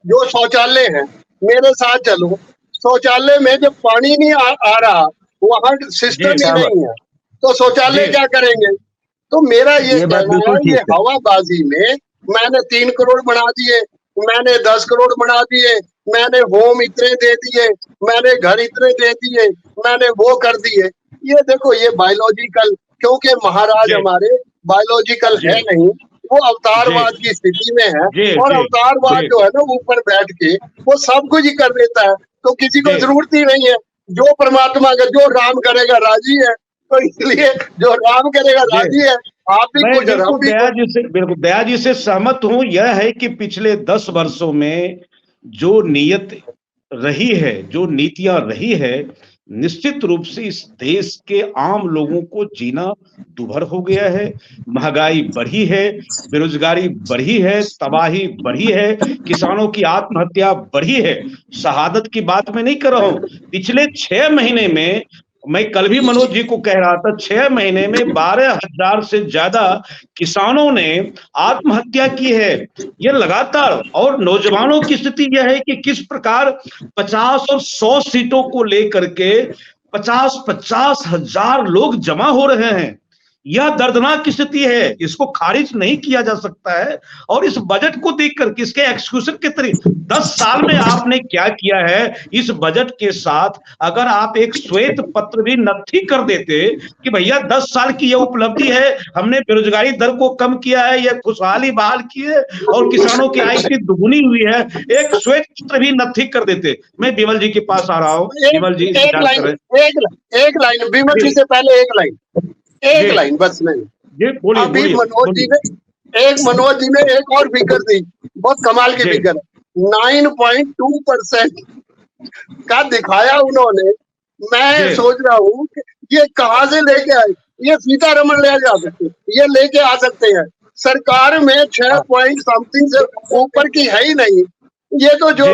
जो शौचालय है, मेरे साथ चलो, शौचालय में जब पानी नहीं आ रहा, वहां सिस्टम ही नहीं है, तो शौचालय क्या करेंगे। तो मेरा ये कहना है, ये हवाबाजी में मैंने 3 करोड़ बना दिए, मैंने 10 करोड़ बना दिए, मैंने होम इतने दे दिए, मैंने घर इतने दे दिए, मैंने वो कर दिए। ये देखो, ये बायोलॉजिकल, क्योंकि महाराज हमारे बायोलॉजिकल है नहीं, वो अवतारवाद की स्थिति में है। और अवतारवाद जो है ना, ऊपर बैठ के वो सब कुछ ही कर देता है, तो किसी को जरूरत ही नहीं है। जो परमात्मा का, जो राम करेगा राजी है, तो इसलिए जो राम करेगा राजी है। आप भी कुछ, बिल्कुल दया जी से सहमत हूं। यह है कि पिछले 10 वर्षों में जो नियत रही है, जो नीतियां रही है, निश्चित रूप से इस देश के आम लोगों को जीना दुभर हो गया है। महंगाई बढ़ी है, बेरोजगारी बढ़ी है, तबाही बढ़ी है, किसानों की आत्महत्या बढ़ी है। शहादत की बात मैं नहीं कर रहा हूं। पिछले 6 महीने में, मैं कल भी मनोज जी को कह रहा था, 6 महीने में 12,000 से ज्यादा किसानों ने आत्महत्या की है। यह लगातार, और नौजवानों की स्थिति यह है कि किस प्रकार 50 और 100 सीटों को लेकर के 50-50 हजार लोग जमा हो रहे हैं। यह दर्दनाक स्थिति है, इसको खारिज नहीं किया जा सकता है। और इस बजट को देखकर किसके एक्सक्यूशन के तरीके, 10 साल में आपने क्या किया है। इस बजट के साथ अगर आप एक श्वेत पत्र भी नथी कर देते कि भैया 10 साल की यह उपलब्धि है, हमने बेरोजगारी दर को कम किया है, यह खुशहाली बहाल की है और किसानों की आय की दुगुनी हुई है, एक श्वेत पत्र भी नथी कर देते। मैं विमल जी के पास आ रहा हूँ। विमल जी एक लाइन विमल जी से पहले एक लाइन बस नहीं। अभी मनोज जी ने एक और फिगर दी, बहुत कमाल की फिगर, 9.2% का दिखाया उन्होंने। मैं सोच रहा हूँ कि ये कहाँ से लेके आए। ये सीतारमण ले जा सकते, ये लेके आ सकते हैं। सरकार में 6 पॉइंट समथिंग से ऊपर की है ही नहीं। ये तो जो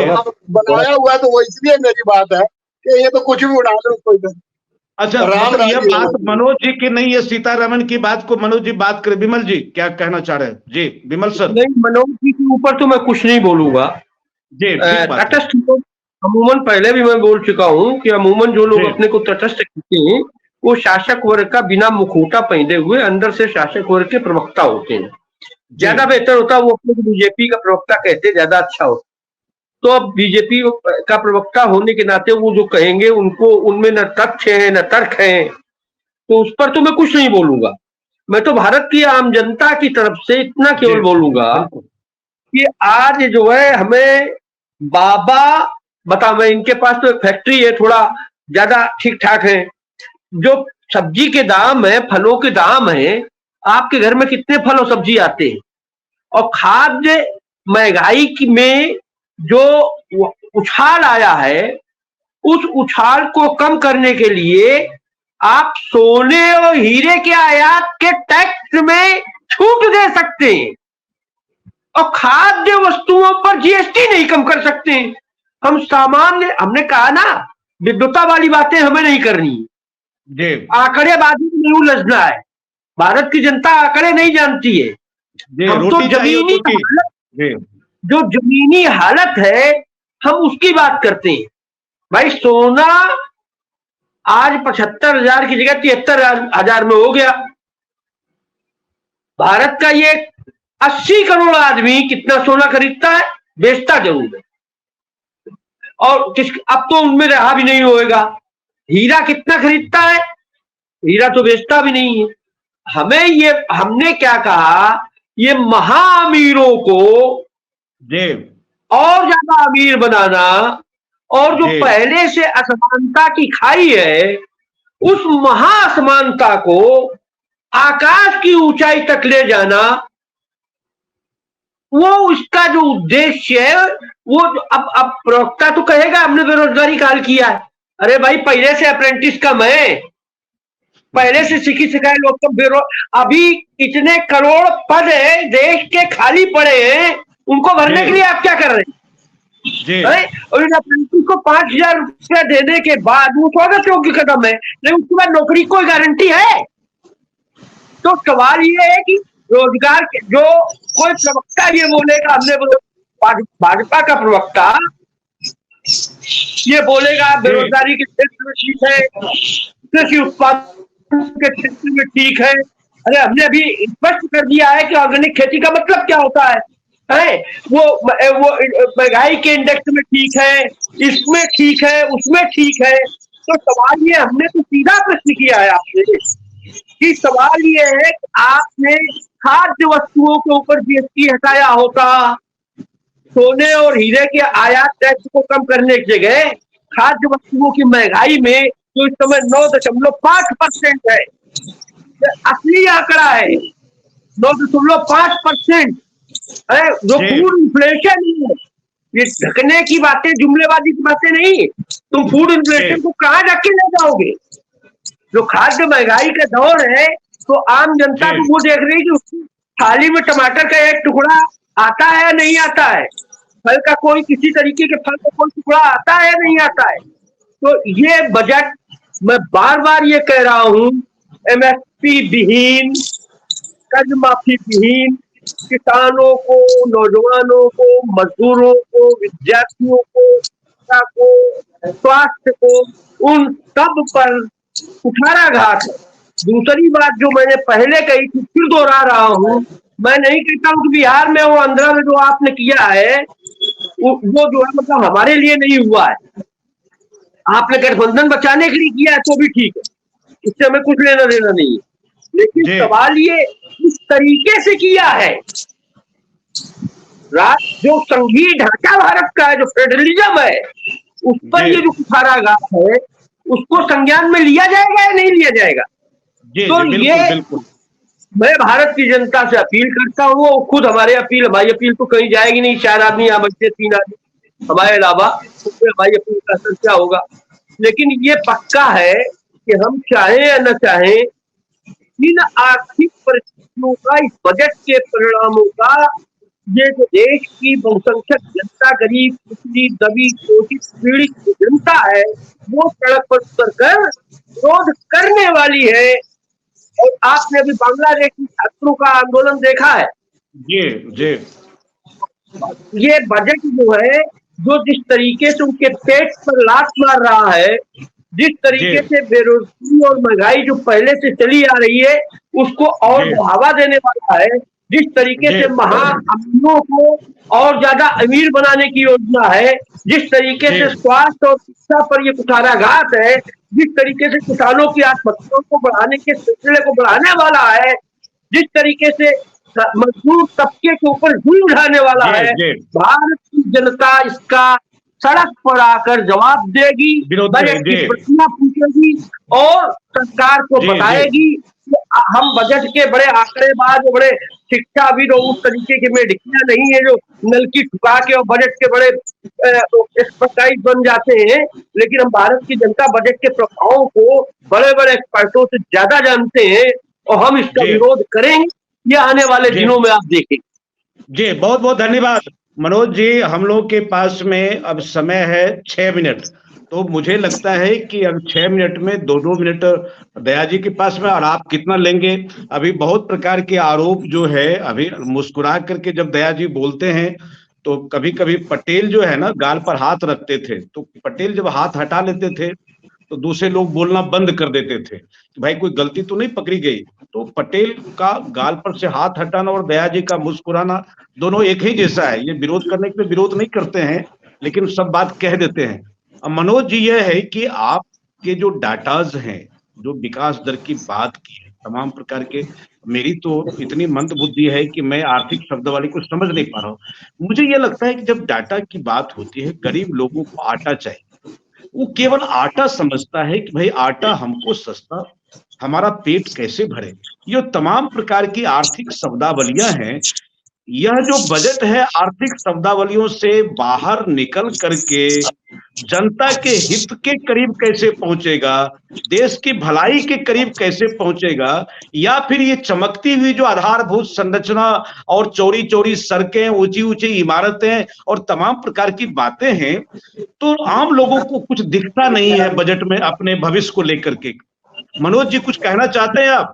बनाया हुआ, तो वो इसलिए मेरी बात है कि ये तो कुछ भी उड़ा दो कोई। अच्छा, मतलब ये बात मनोज जी की नहीं है, सीतारमण की बात को मनोज जी बात करें। विमल जी क्या कहना चाह रहे हैं? जी विमल सर। नहीं, मनोज जी के ऊपर तो मैं कुछ नहीं बोलूंगा जी। तटस्थ लोग, अमूमन पहले भी मैं बोल चुका हूं कि अमूमन जो लोग अपने को तटस्थ कहते हैं, वो शासक वर्ग का बिना मुखौटा पहने हुए अंदर से शासक वर्ग के प्रवक्ता होते हैं। ज्यादा बेहतर होता है वो अपने को बीजेपी का प्रवक्ता कहते, ज्यादा अच्छा होता। तो अब बीजेपी का प्रवक्ता होने के नाते वो जो कहेंगे, उनको उनमें न तथ्य है न तर्क है, तो उस पर तो मैं कुछ नहीं बोलूंगा। मैं तो भारत की आम जनता की तरफ से इतना केवल बोलूंगा कि आज जो है हमें बाबा बता, मैं इनके पास तो एक फैक्ट्री है, थोड़ा ज्यादा ठीक ठाक है। जो सब्जी के दाम है, फलों के दाम है, आपके घर में कितने फल और सब्जी आते हैं। और खाद्य महंगाई में जो उछाल आया है, उस उछाल को कम करने के लिए आप सोने और हीरे के आयात के टैक्स में छूट दे सकते हैं और खाद्य वस्तुओं पर जीएसटी नहीं कम कर सकते। हम सामान्य, हमने कहा ना, विद्वता वाली बातें हमें नहीं करनी, आंकड़ेबाजी में नहीं उलझना है। भारत की जनता आंकड़े नहीं जानती है। हम तो जो जमीनी हालत है, हम उसकी बात करते हैं। भाई सोना आज 75,000 की जगह 73,000 में हो गया। भारत का ये 80 करोड़ आदमी कितना सोना खरीदता है, बेचता जरूर है, और अब तो उनमें रहा भी नहीं होएगा। हीरा कितना खरीदता है, हीरा तो बेचता भी नहीं है। हमने क्या कहा, ये महाअमीरों को और ज्यादा अमीर बनाना और जो पहले से असमानता की खाई है, उस महाअसमानता को आकाश की ऊंचाई तक ले जाना, वो उसका जो उद्देश्य है, वो अब प्रवक्ता तो कहेगा हमने बेरोजगारी का हल किया है। अरे भाई, पहले से अप्रेंटिस कम है, पहले से सीखी सिखाए लोग कम, अभी कितने करोड़ पद है देश के खाली पड़े हैं, उनको भरने के लिए आप क्या कर रहे हैं? और इन अप्रेंटिस को 5,000 रुपया देने के बाद वो स्वागत योग्य कदम है, लेकिन उसके बाद नौकरी कोई गारंटी है? तो सवाल ये है कि रोजगार के जो कोई प्रवक्ता ये बोलेगा, हमने भाजपा का प्रवक्ता ये बोलेगा बेरोजगारी के क्षेत्र में ठीक है, कृषि उत्पादन के क्षेत्र में ठीक है। अरे हमने अभी स्पष्ट कर दिया है कि ऑर्गेनिक खेती का मतलब क्या होता है, वो महंगाई के इंडेक्स में ठीक है, इसमें ठीक है, उसमें ठीक है। तो सवाल ये, हमने तो सीधा प्रश्न किया है आपसे कि सवाल ये है कि आपने खाद्य वस्तुओं के ऊपर जीएसटी हटाया होता, सोने और हीरे के आयात टैक्स को कम करने की जगह खाद्य वस्तुओं की महंगाई में जो इस समय 9.5% है, असली आंकड़ा है 9.5%, जो फूड इन्फ्लेशन है, ये ढकने की बातें, जुमलेबाजी की बातें नहीं। तुम फूड इन्फ्लेशन को कहाँ जाके ले जाओगे? जो खाद्य महंगाई का दौर है, तो आम जनता तो वो देख रही है कि उसकी थाली में टमाटर का एक टुकड़ा आता है या नहीं आता है, फल का कोई, किसी तरीके के फल का कोई टुकड़ा आता है या नहीं आता है। तो ये बजट, मैं बार बार ये कह रहा हूं, एमएसपी विहीन, कर्ज माफी विहीन, किसानों को, नौजवानों को, मजदूरों को, विद्यार्थियों को, स्वास्थ्य को, उन सब पर कुठाराघात है। दूसरी बात जो मैंने पहले कही थी, फिर दोहरा रहा हूं, मैं नहीं कहता हूं कि बिहार में वो आंध्रा में जो आपने किया है वो जो है मतलब हमारे लिए नहीं हुआ है। आपने गठबंधन बचाने के लिए किया है तो भी ठीक है, इससे हमें कुछ लेना देना नहीं है, लेकिन सवाल ये इस तरीके से किया है, जो संघीय ढांचा भारत का है, जो फेडरलिज्म है, उस पर ये जो कुठाराघात है, उसको संज्ञान में लिया जाएगा या नहीं लिया जाएगा? तो ये मैं भारत की जनता से अपील करता हूँ, खुद हमारी अपील तो कहीं जाएगी नहीं, 4 आदमी यहाँ बच्चे, 3 आदमी हमारे अलावा, हमारी अपील का असर क्या होगा? लेकिन ये पक्का है कि हम चाहें या न चाहें, इन आर्थिक परिस्थितियों का, इस बजट के परिणामों का, ये जो देश की बहुसंख्यक जनता, गरीब, पिछड़ी, दबी, शोषित, पीड़ित जनता है, वो सड़क पर उतरकर विरोध करने वाली है। और आपने अभी बांग्लादेश की छात्रों का आंदोलन देखा है। ये बजट जो है, जो जिस तरीके से उनके पेट पर लात मार रहा है, जिस तरीके से बेरोजगारी और महंगाई जो पहले से चली आ रही है उसको और बढ़ावा देने वाला है, जिस तरीके से महाअमीरों को और ज्यादा अमीर बनाने की योजना है, जिस तरीके से स्वास्थ्य और शिक्षा पर ये कुठाराघात है, जिस तरीके से किसानों की आत्महत्याओं को बढ़ाने के सिलसिले को बढ़ाने वाला है, जिस तरीके से मजदूर तबके के ऊपर जुल्म ढाने वाला है, भारत की जनता इसका सड़क पर आकर जवाब देगी, बजट की प्रतियां पूछेगी और सरकार को बताएगी कि हम बजट के बड़े आंकड़ेबाज, बड़े शिक्षाविद और उस तरीके के मेडिकल नहीं है जो नलकी ठुका के और बजट के बड़े एक्सपर्टाइज बन जाते हैं, लेकिन हम भारत की जनता बजट के प्रभावों को बड़े बड़े एक्सपर्टों से ज्यादा जानते हैं और हम इसका विरोध करेंगे। ये आने वाले दिनों में आप देखेंगे। जी बहुत बहुत धन्यवाद मनोज जी। हम लोग के पास में अब समय है 6 मिनट, तो मुझे लगता है कि अब 6 मिनट में 2-2 मिनट दया जी के पास में, और आप कितना लेंगे? अभी बहुत प्रकार के आरोप जो है, अभी मुस्कुरा करके जब दया जी बोलते हैं तो कभी कभी पटेल जो है ना गाल पर हाथ रखते थे, तो पटेल जब हाथ हटा लेते थे तो दूसरे लोग बोलना बंद कर देते थे कि भाई कोई गलती तो नहीं पकड़ी गई। तो पटेल का गाल पर से हाथ हटाना और दया जी का मुस्कुराना दोनों एक ही जैसा है। ये विरोध करने के लिए विरोध नहीं करते हैं, लेकिन सब बात कह देते हैं। अब मनोज जी, ये है कि आपके जो डाटाज हैं, जो विकास दर की बात की है, तमाम प्रकार के। मेरी तो इतनी मंद बुद्धि है कि मैं आर्थिक शब्दावली को समझ नहीं पा रहा हूँ। मुझे ये लगता है कि जब डाटा की बात होती है, गरीब लोगों को आटा चाहिए, वो केवल आटा समझता है कि भाई आटा हमको सस्ता, हमारा पेट कैसे भरे। ये तमाम प्रकार की आर्थिक शब्दावलियां हैं। यह जो बजट है आर्थिक शब्दावलियों से बाहर निकल करके जनता के हित के करीब कैसे पहुंचेगा, देश की भलाई के करीब कैसे पहुंचेगा, या फिर ये चमकती हुई जो आधारभूत संरचना और चौड़ी चौड़ी सड़कें, ऊंची ऊंची इमारतें और तमाम प्रकार की बातें हैं, तो आम लोगों को कुछ दिखता नहीं है बजट में अपने भविष्य को लेकर के। मनोज जी, कुछ कहना चाहते हैं आप?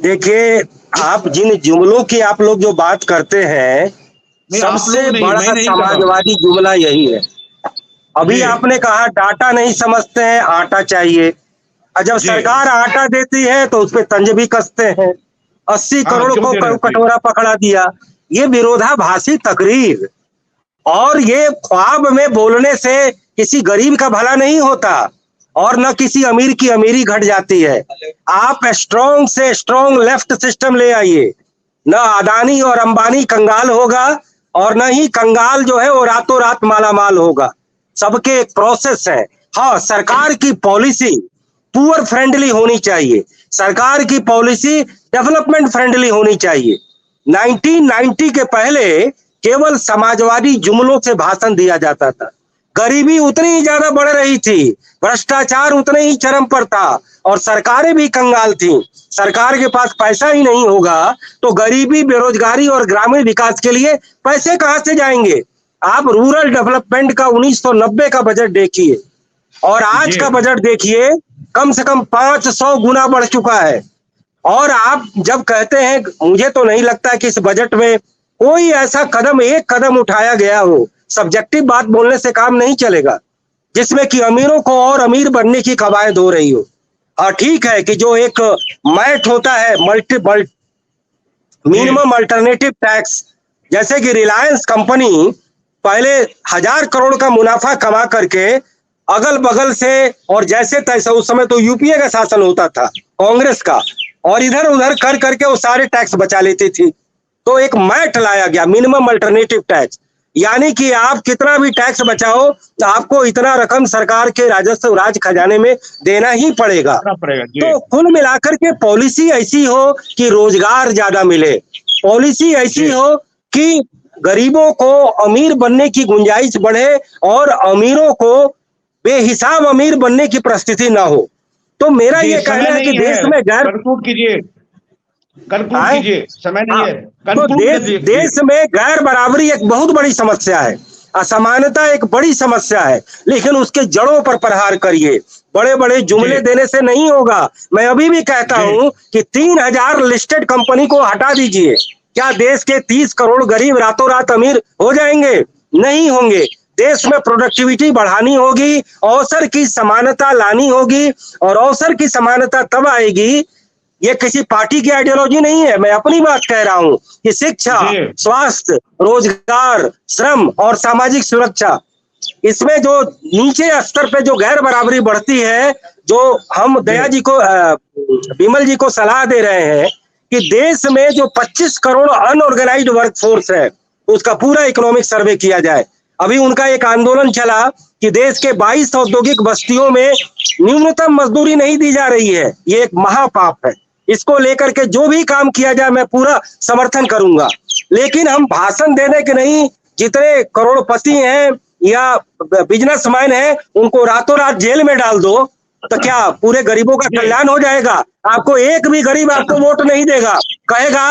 देखिए, आप जिन जुमलों की आप लोग जो बात करते हैं, सबसे बड़ा समाजवादी जुमला यही है। अभी आपने कहा डाटा नहीं समझते हैं, आटा चाहिए, और जब सरकार आटा देती है तो उस पर तंज भी कसते हैं। 80 करोड़ को कटोरा पकड़ा दिया। ये विरोधाभासी तकरीर और ये ख्वाब में बोलने से किसी गरीब का भला नहीं होता और न किसी अमीर की अमीरी घट जाती है। आप स्ट्रॉन्ग से स्ट्रॉन्ग लेफ्ट सिस्टम ले आइए, न अदानी और अंबानी कंगाल होगा और न ही कंगाल जो है वो रातों रात मालामाल होगा। सबके एक प्रोसेस है। हाँ, सरकार की पॉलिसी पुअर फ्रेंडली होनी चाहिए, सरकार की पॉलिसी डेवलपमेंट फ्रेंडली होनी चाहिए। 1990 के पहले केवल समाजवादी जुमलों से भाषण दिया जाता था। गरीबी उतनी ही ज्यादा बढ़ रही थी, भ्रष्टाचार उतने ही चरम पर था और सरकारें भी कंगाल थीं। सरकार के पास पैसा ही नहीं होगा तो गरीबी, बेरोजगारी और ग्रामीण विकास के लिए पैसे कहां से जाएंगे। आप रूरल डेवलपमेंट का 1990 का बजट देखिए और आज का बजट देखिए, कम से कम 500 गुना बढ़ चुका है। और आप जब कहते हैं, मुझे तो नहीं लगता कि इस बजट में कोई ऐसा कदम, एक कदम उठाया गया हो, सब्जेक्टिव बात बोलने से काम नहीं चलेगा, जिसमें कि अमीरों को और अमीर बनने की कवायद हो रही हो। हाँ, ठीक है कि जो एक मैट होता है, मिनिमम अल्टरनेटिव टैक्स, जैसे कि रिलायंस कंपनी पहले 1000 करोड़ का मुनाफा कमा करके अगल बगल से और जैसे तैसे, उस समय तो यूपीए का शासन होता था, कांग्रेस का, और इधर उधर कर करके वो सारे टैक्स बचा लेती थी। तो एक मैट लाया गया, मिनिमम अल्टरनेटिव टैक्स, यानी कि आप कितना भी टैक्स बचाओ तो आपको इतना रकम सरकार के राजस्व राज खजाने में देना ही पड़ेगा। तो कुल मिलाकर के पॉलिसी ऐसी हो कि रोजगार ज्यादा मिले, पॉलिसी ऐसी हो कि गरीबों को अमीर बनने की गुंजाइश बढ़े और अमीरों को बेहिसाब अमीर बनने की परिस्थिति ना हो। तो मेरा ये कहना है कि देश में समय नहीं है। तो देश में गैर बराबरी एक बहुत बड़ी समस्या है, असमानता एक बड़ी समस्या है, लेकिन उसके जड़ों पर प्रहार करिए। बड़े बड़े जुमले देने से नहीं होगा। मैं अभी भी कहता हूं कि 3000 लिस्टेड कंपनी को हटा दीजिए। क्या देश के 30 करोड़ गरीब रातों रात अमीर हो जाएंगे? नहीं होंगे। देश में प्रोडक्टिविटी बढ़ानी होगी, अवसर की समानता लानी होगी, और अवसर की समानता तब आएगी, ये किसी पार्टी की आइडियोलॉजी नहीं है, मैं अपनी बात कह रहा हूं कि शिक्षा, स्वास्थ्य, रोजगार, श्रम और सामाजिक सुरक्षा, इसमें जो नीचे स्तर पे जो गैर बराबरी बढ़ती है, जो हम दया जी को, विमल जी को सलाह दे रहे हैं कि देश में जो 25 करोड़ अनऑर्गेनाइज्ड वर्कफोर्स है, उसका पूरा इकोनॉमिक सर्वे किया जाए। अभी उनका एक आंदोलन चला कि देश के 22 औद्योगिक बस्तियों में न्यूनतम मजदूरी नहीं दी जा रही है। ये एक महापाप है। इसको लेकर के जो भी काम किया जाए मैं पूरा समर्थन करूंगा, लेकिन हम भाषण देने के नहीं, जितने करोड़पति हैं या बिजनेसमैन हैं उनको रातों रात जेल में डाल दो तो क्या पूरे गरीबों का कल्याण हो जाएगा? आपको एक भी गरीब आपको वोट नहीं देगा, कहेगा।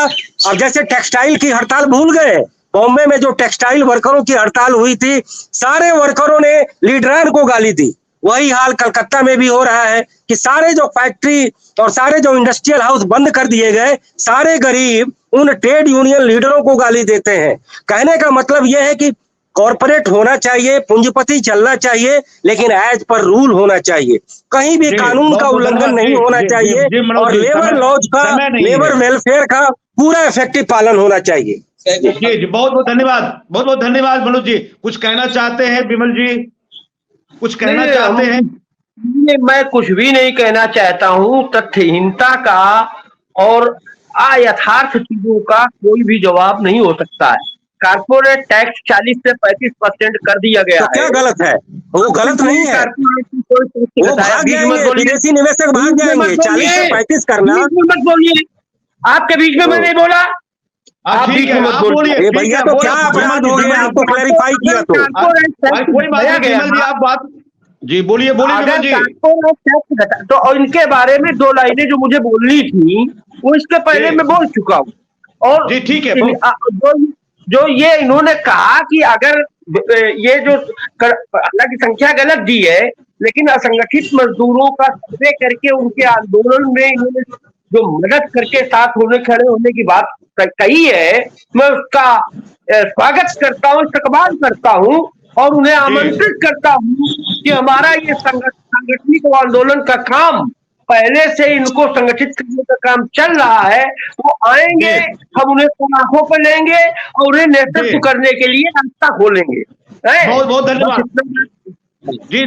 अब जैसे टेक्सटाइल की हड़ताल भूल गए, बॉम्बे में जो टेक्सटाइल वर्करों की हड़ताल हुई थी, सारे वर्करों ने लीडरान को गाली दी। वही हाल कलकत्ता में भी हो रहा है कि सारे जो फैक्ट्री और सारे जो इंडस्ट्रियल हाउस बंद कर दिए गए, सारे गरीब उन ट्रेड यूनियन लीडरों को गाली देते हैं। कहने का मतलब यह है कि कॉर्पोरेट होना चाहिए, पूंजीपति चलना चाहिए, लेकिन एज पर रूल होना चाहिए। कहीं भी कानून का उल्लंघन नहीं होना चाहिए और लेबर लॉज का, लेबर वेलफेयर का पूरा इफेक्टिव पालन होना चाहिए। जी, बहुत बहुत धन्यवाद, बहुत बहुत धन्यवाद। मनोज जी, कुछ कहना चाहते हैं? विमल जी, कुछ कहना चाहते हैं? मैं कुछ भी नहीं कहना चाहता हूं। तथ्यहीनता का और अयथार्थ चीजों का कोई भी जवाब नहीं हो सकता है। कारपोरेट टैक्स 40 से 35% कर दिया गया तो क्या गलत है? वो गलत नहीं है, वो भाग जाएंगे, विदेशी निवेशक भाग जाएंगे। 40 से 35 करना, बीच में मत बोलिए, आपके बीच में मैं नहीं बोला, आप बीच में मत बोलिए। भैया तो क्या अपराध हो गया, आपको क्लैरिफाई किया तो कोई बात नहीं विमल जी, आप बात जी बोलिए विमल जी। तो इनके बारे में 2 लाइनें जो मुझे बोलनी थी वो इसके पहले मैं बोल चुका हूँ। और जी ठीक है, जो ये इन्होंने कहा कि अगर ये जो हालांकि संख्या गलत दी है, लेकिन असंगठित मजदूरों का सर्वे करके उनके आंदोलन में इन्होंने जो मदद करके साथ खड़े होने की बात कही है, मैं उसका स्वागत करता हूँ, इस्तकबाल करता हूँ और उन्हें आमंत्रित करता हूँ कि हमारा ये संगठनिक आंदोलन का काम पहले से इनको संगठित करने का काम चल रहा है। वो आएंगे, हम उन्हें आंखों पर लेंगे और उन्हें नेतृत्व करने के लिए रास्ता खोलेंगे। बहुत बहुत धन्यवाद जी।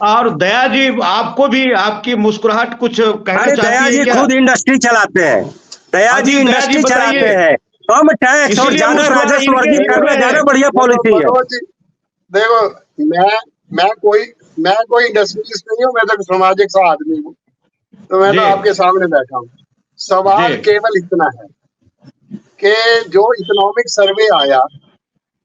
और दया जी, आपको भी आपकी मुस्कुराहट कुछ कहना चाहती दया है जी क्या? खुद इंडस्ट्री चलाते हैं, दया जी इंडस्ट्री चलाते हैं, कम टैक्स और ज्यादा राजस्व अर्जित करना ज्यादा बढ़िया पॉलिसी है। देखो, मैं कोई इंडस्ट्रियलिस्ट नहीं हूँ, मैं तो सामाजिक सा आदमी हूँ, तो मैं तो आपके सामने बैठा हूँ। सवाल केवल इतना है कि जो इकोनॉमिक सर्वे आया,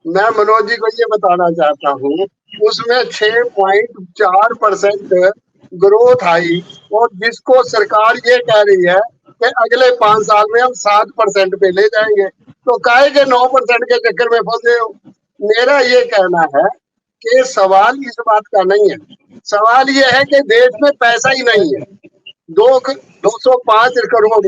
मैं मनोज जी को ये बताना चाहता हूँ, उसमें 6.4% ग्रोथ आई, और जिसको सरकार ये कह रही है कि अगले 5 साल में हम 7% पे ले जाएंगे, तो काहे के 9% के चक्कर में फंसे हो। मेरा ये कहना है कि सवाल इस बात का नहीं है, सवाल ये है कि देश में पैसा ही नहीं है। 205 करोड़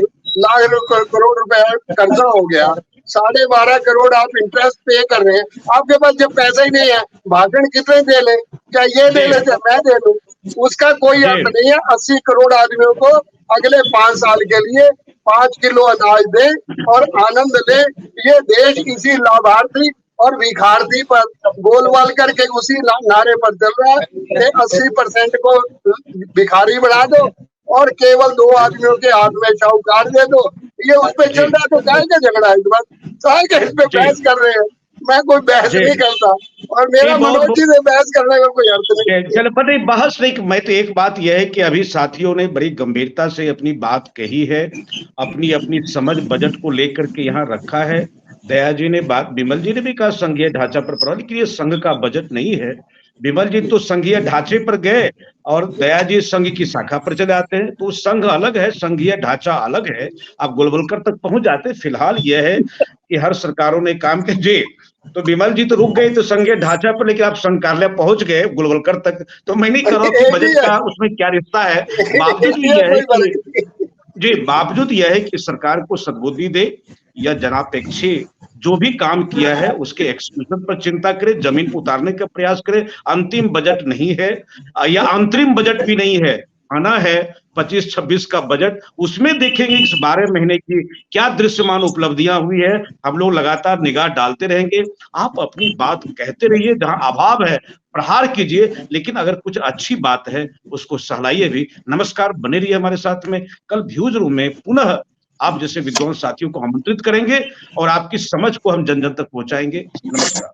रुपए कर्जा हो गया, 12.5 करोड़ आप इंटरेस्ट पे कर रहे हैं। आपके पास जब पैसा ही नहीं है, भाषण कितने दे ले, क्या ये दे ले, क्या मैं दे लूं, उसका कोई अर्थ नहीं है। 80 करोड़ आदमियों को अगले 5 साल के लिए 5 किलो अनाज दे और आनंद ले। ये देश इसी लाभार्थी और भिखार्थी पर गोलवाल करके उसी नारे पर चल रहा है। 80% को भिखारी बना दो और केवल 2 आदमियों के हाथ में शाहूकार दे दो। ये उस पे चल रहा है, तो काहे का झगड़ा है, इस बात काहे का इस पे बहस कर रहे हैं। मैं कोई बहस नहीं करता और मेरा मनोज जी से बहस करने का कोई अर्थ नहीं। चलो पता नहीं, बहस नहीं। मैं तो एक बात यह है कि अभी साथियों ने बड़ी गंभीरता से अपनी बात कही है, अपनी समझ बजट को लेकर के यहाँ रखा है। दया जी ने बात, विमल जी ने भी कहा संघीय ढांचा पर, लेकिन ये संघ का बजट नहीं है। विमल जी तो संघीय ढांचे पर गए और दया जी संघ की शाखा पर चले आते हैं, तो संघ अलग है, संघीय ढांचा अलग है। आप गोलवलकर तक पहुंच जाते हैं। फिलहाल यह है कि हर सरकारों ने काम किए, तो विमल जी तो रुक गए तो संघीय ढांचा पर, लेकिन आप संघकार्यालय पहुंच गए गोलवलकर तक। तो मैं नहीं कर रहा हूं कि बजट का उसमें क्या रिश्ता है। बावजूद यह है कि सरकार को सद्बुद्धि दे या जनापेक्षी जो भी काम किया है उसके एक्सक्यूशन पर चिंता करे, जमीन पर उतारने का प्रयास करे। अंतिम बजट नहीं है या अंतरिम बजट भी नहीं है, आना है 25-26 का बजट। उसमें देखेंगे इस 12 महीने की क्या दृश्यमान उपलब्धियां हुई है। हम लोग लगातार निगाह डालते रहेंगे। आप अपनी बात कहते रहिए, जहां अभाव है प्रहार कीजिए, लेकिन अगर कुछ अच्छी बात है उसको सहलाइए भी। नमस्कार, बने रहिए हमारे साथ में। कल व्यूज रूम में पुनः आप जैसे विद्वान साथियों को आमंत्रित करेंगे और आपकी समझ को हम जन जन तक पहुंचाएंगे। नमस्कार।